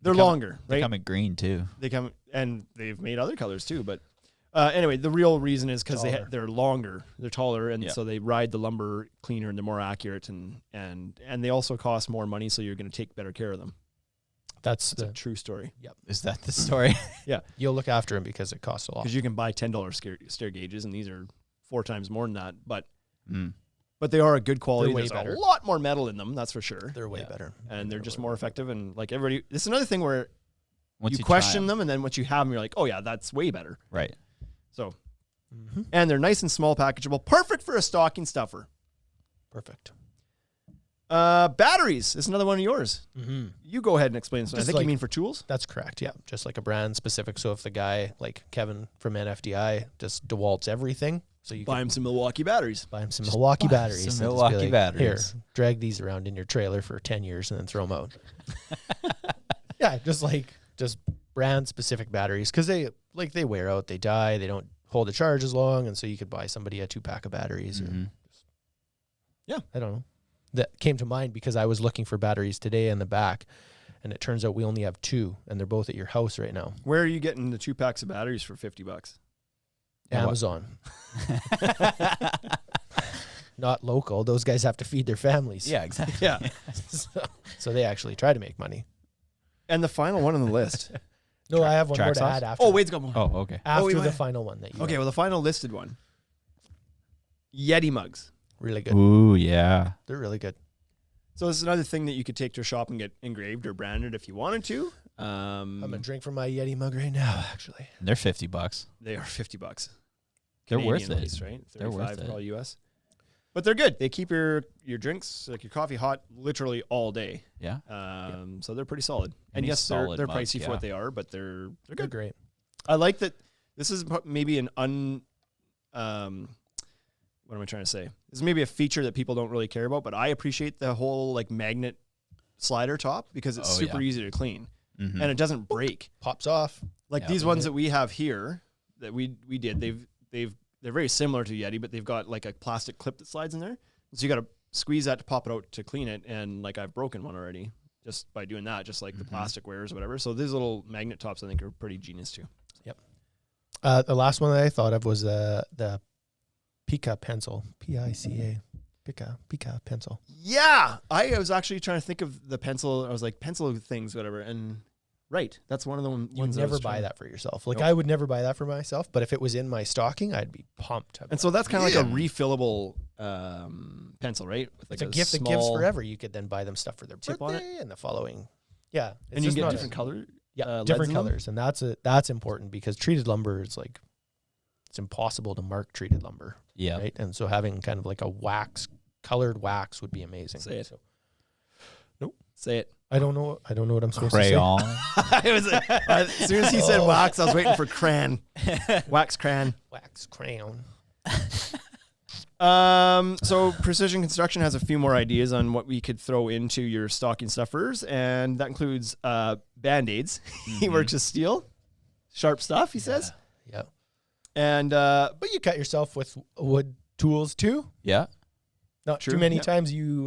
They're longer, They right? come in green too. They come and they've made other colors too, but anyway, the real reason is because Taller. they're longer, they're taller, and Yeah. so they ride the lumber cleaner and they're more accurate, and they also cost more money, so you're going to take better care of them. That's It's a the true story Is that the story? you'll look after them because it costs a lot. because you can buy $10 stair gauges, and these are 4 times more than that, but Mm. they are a good quality. They're way There's better. a lot more metal in them, that's for sure, They're way Yeah. better. and they're just more effective. And like everybody, this is another thing where Once you try question them, and then once you have them, you're like, oh yeah, that's way better. right? So, Mhm. and they're nice and small packageable, perfect for a stocking stuffer. Perfect. Batteries is another one of yours. Mm-hmm. You go ahead and explain this one. I Just think you like- mean for tools. That's correct. Yeah. Just like a brand specific. So if the guy like Kevin from NFDI just DeWalt's everything, so you Buy can him some Milwaukee batteries. buy him some Milwaukee buy batteries. some and just be Milwaukee batteries. Here, drag these around in your trailer for 10 years and then throw them out. Yeah, just brand specific batteries because they wear out, they die, they don't hold a charge as long, and so you could buy somebody a 2-pack of batteries. Or Mhm. I don't know. That came to mind because I was looking for batteries today in the back, and it turns out we only have 2, and they're both at your house right now. Where are you getting the 2 packs of batteries for $50? Yeah, what- Amazon. Not local. Those guys have to feed their families. Yeah, exactly. Yeah. So they actually try to make money. And the final one on the list. No, I have one more to Traxxas? add after. Oh, Wade's got one. Oh, okay. after wait, the wait. final one that you Okay, have. well, the final listed one. Yeti mugs. Really good. Ooh, yeah. They're really good. So this is another thing that you could take to a shop and get engraved or branded if you wanted to. I'm gonna drink from my Yeti mug right now. Actually, They're $50. They are $50. They're Canadian worth at it. least, right? They're worth 35 it. probably US. But they're good. They keep your drinks, like your coffee, hot literally all day. Yeah. So they're pretty solid. And Any yes, they're solid mug, pricey for yeah. what they are, but they're they're good. great. I like that. This is maybe an what am I trying to say? This is maybe a feature that people don't really care about, but I appreciate the whole like magnet slider top because it's Oh, super yeah. easy to clean Mhm. and it doesn't break. Pops off. Like Yeah, these we ones did. that we have here that we did, they're very similar to Yeti, but they've got like a plastic clip that slides in there. So you got to squeeze that to pop it out to clean it. And like I've broken one already just by doing that, just like the plastic wears or whatever. So these little magnet tops I think are pretty genius too. The last one that I thought of was the Pika pencil. P-I-C-A. Pika pencil. Yeah, I was actually trying to think of the pencil. I was like pencil things, whatever. And right, that's one of the You ones. I never was buy trying- that for yourself. Like Nope. I would never buy that for myself, but if it was in my stocking, I'd be pumped. And so that's kind of like a refillable pencil, right? With It's a gift that gives forever. You could then buy them stuff for their Chip on it? birthday and the following. Yeah, it's and you just can get not different color. Yeah, leads different in them? colors, and that's important because treated lumber is like it's impossible to mark treated lumber, Yeah. right? And so having kind of like a colored wax would be amazing. Say it. So, Say it. I don't know what I'm supposed Crayon. I was, as soon as he said wax, I was waiting for crayon. Wax crayon. to say. Wax crayon. So Precision Construction has a few more ideas on what we could throw into your stocking stuffers, and that includes Band-Aids. He works with steel, sharp stuff, he says. Yeah, And but you cut yourself with wood tools too. Yeah. Not True, too many yeah. times you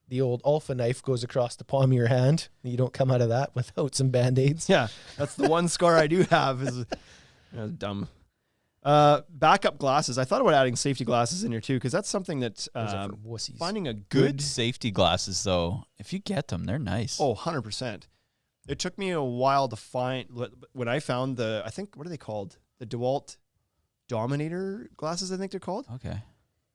the old Alpha knife goes across the palm of your hand. You don't come out of that without some Band-Aids. yeah, that's the one scar I do have is dumb. Backup glasses. I thought about adding safety glasses in here too, because that's something that Those are for wussies. finding a Good good safety glasses, though. If you get them, they're nice. 100%. It took me a while to find when I found I think, what are they called? The DeWalt Dominator glasses, I think they're called. Okay.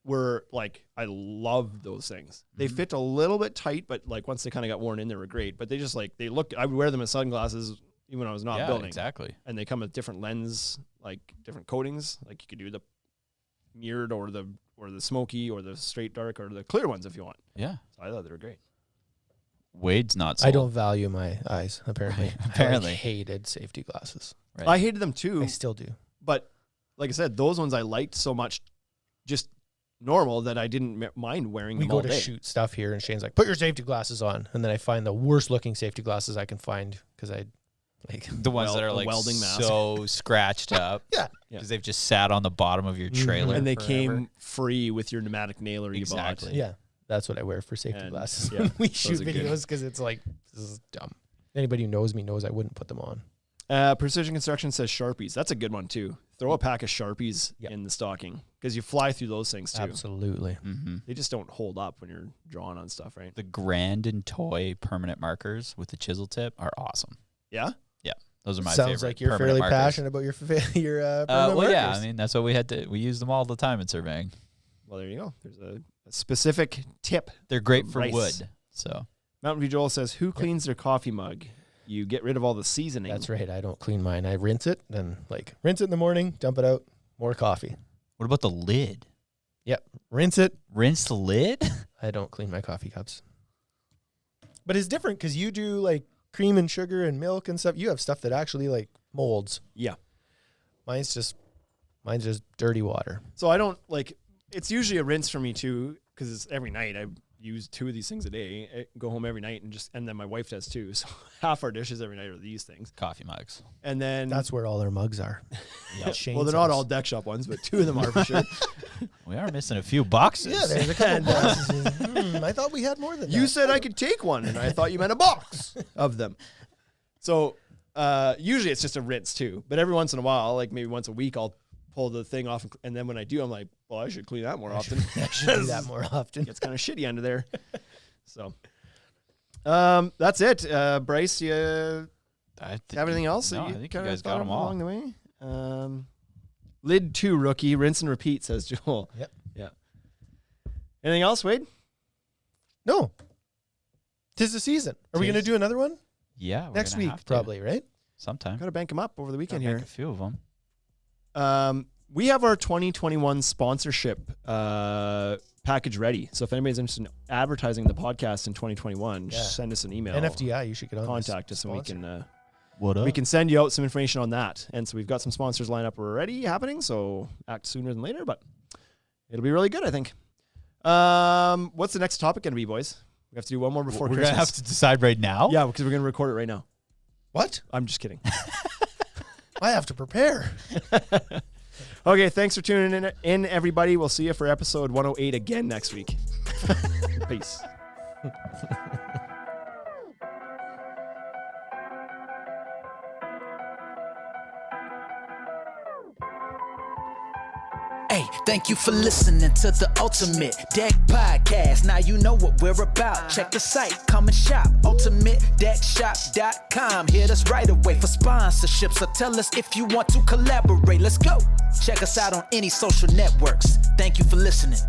Were like, I love those things. They fit a little bit tight, but like once they kind of got worn in, they were great. But they just like, they look, I would wear them as sunglasses even when I was not Yeah, building. exactly. And they come with different lens, like different coatings. Like you could do the mirrored or the smoky or the straight dark or the clear ones if you want. Yeah. So I thought they were great. Wade's not sold. I don't value my eyes, apparently. Apparently. I hated safety glasses. Right. I hated them too, I still do. but like I said, those ones I liked so much, just normal, that I didn't mind wearing We them go all to day. shoot stuff here, and Shane's like, "Put your safety glasses on," and then I find the worst looking safety glasses I can find because I like. the ones that are a like welding mask. so scratched up. Yeah. Because they've just sat on the bottom of your trailer. And they forever. came free with your pneumatic nailer Exactly. you bought. Yeah, that's what I wear for safety And, glasses. yeah, we those shoot are good. videos because it's like this is dumb. Anybody who knows me knows I wouldn't put them on. Precision Construction says Sharpies. That's a good one too. Throw a pack of Sharpies Yeah. in the stocking because you fly through those things too. Absolutely. Mm-hmm. They just don't hold up when you're drawing on stuff, right? The Grandin toy permanent markers with the chisel tip are awesome. Yeah. Those are my Sounds favorite. like you're permanent fairly markers. passionate about your permanent Well, yeah. markers. I mean, that's what we had to. We use them all the time in surveying. Well, there you go. There's a specific tip. They're great for Rice. wood. So Mountain View Joel says, "Who cleans their coffee mug? You get rid of all the seasoning." That's right. I don't clean mine. I rinse it, then rinse it in the morning, dump it out, more coffee. what about the lid? Rinse it. Rinse the lid? I don't clean my coffee cups. But it's different because you do like cream and sugar and milk and stuff. You have stuff that actually molds. Yeah. Mine's just dirty water. So I don't like. It's usually a rinse for me too because it's every night. I use 2 of these things a day. I go home every night and then my wife does too. So half our dishes every night are these things. Coffee mugs. And then That's where all their mugs are. well, they're not all deck shop ones, but 2 of them are for sure. We are missing a few boxes. Yeah, there's a couple boxes. I thought we had more than that. You said I could take one, and I thought you meant a box of them. So usually it's just a rinse too. But every once in a while, like maybe once a week, I'll pull the thing off, and then when I do, I'm like, well, I should clean that more often. I should do that more often. It's kind of shitty under there. So that's it. Bryce, you have anything else? No, that I think you kinda guys got thought them of all. along the way. Lid 2 rookie, rinse and repeat, says Joel. Yep. Yeah. Anything else, Wade? No. 'Tis the season. Are we going to Tis. do another one? Yeah, we're Next gonna week, have to. probably, right? Sometime. Got to bank them up over the weekend Gotta here. make a few of them. We have our 2021 sponsorship package ready. So if anybody's interested in advertising the podcast in 2021, Yeah. send us an email. NFDI, you should get on Contact this us and we sponsor. can What up? we can send you out some information on that. And so we've got some sponsors lined up already happening. So act sooner than later, but it'll be really good, I think. What's the next topic going to be, boys? We have to do one more before We're Christmas. gonna have to decide right now. Yeah, because we're going to record it right now. What? I'm just kidding. I have to prepare. Okay, thanks for tuning in, everybody. We'll see you for episode 108 again next week. Peace. Hey, thank you for listening to the Ultimate Deck Podcast. Now you know what we're about. Check the site, come and shop. UltimateDeckShop.com. Hit us right away for sponsorships or tell us if you want to collaborate. Let's go. Check us out on any social networks. Thank you for listening.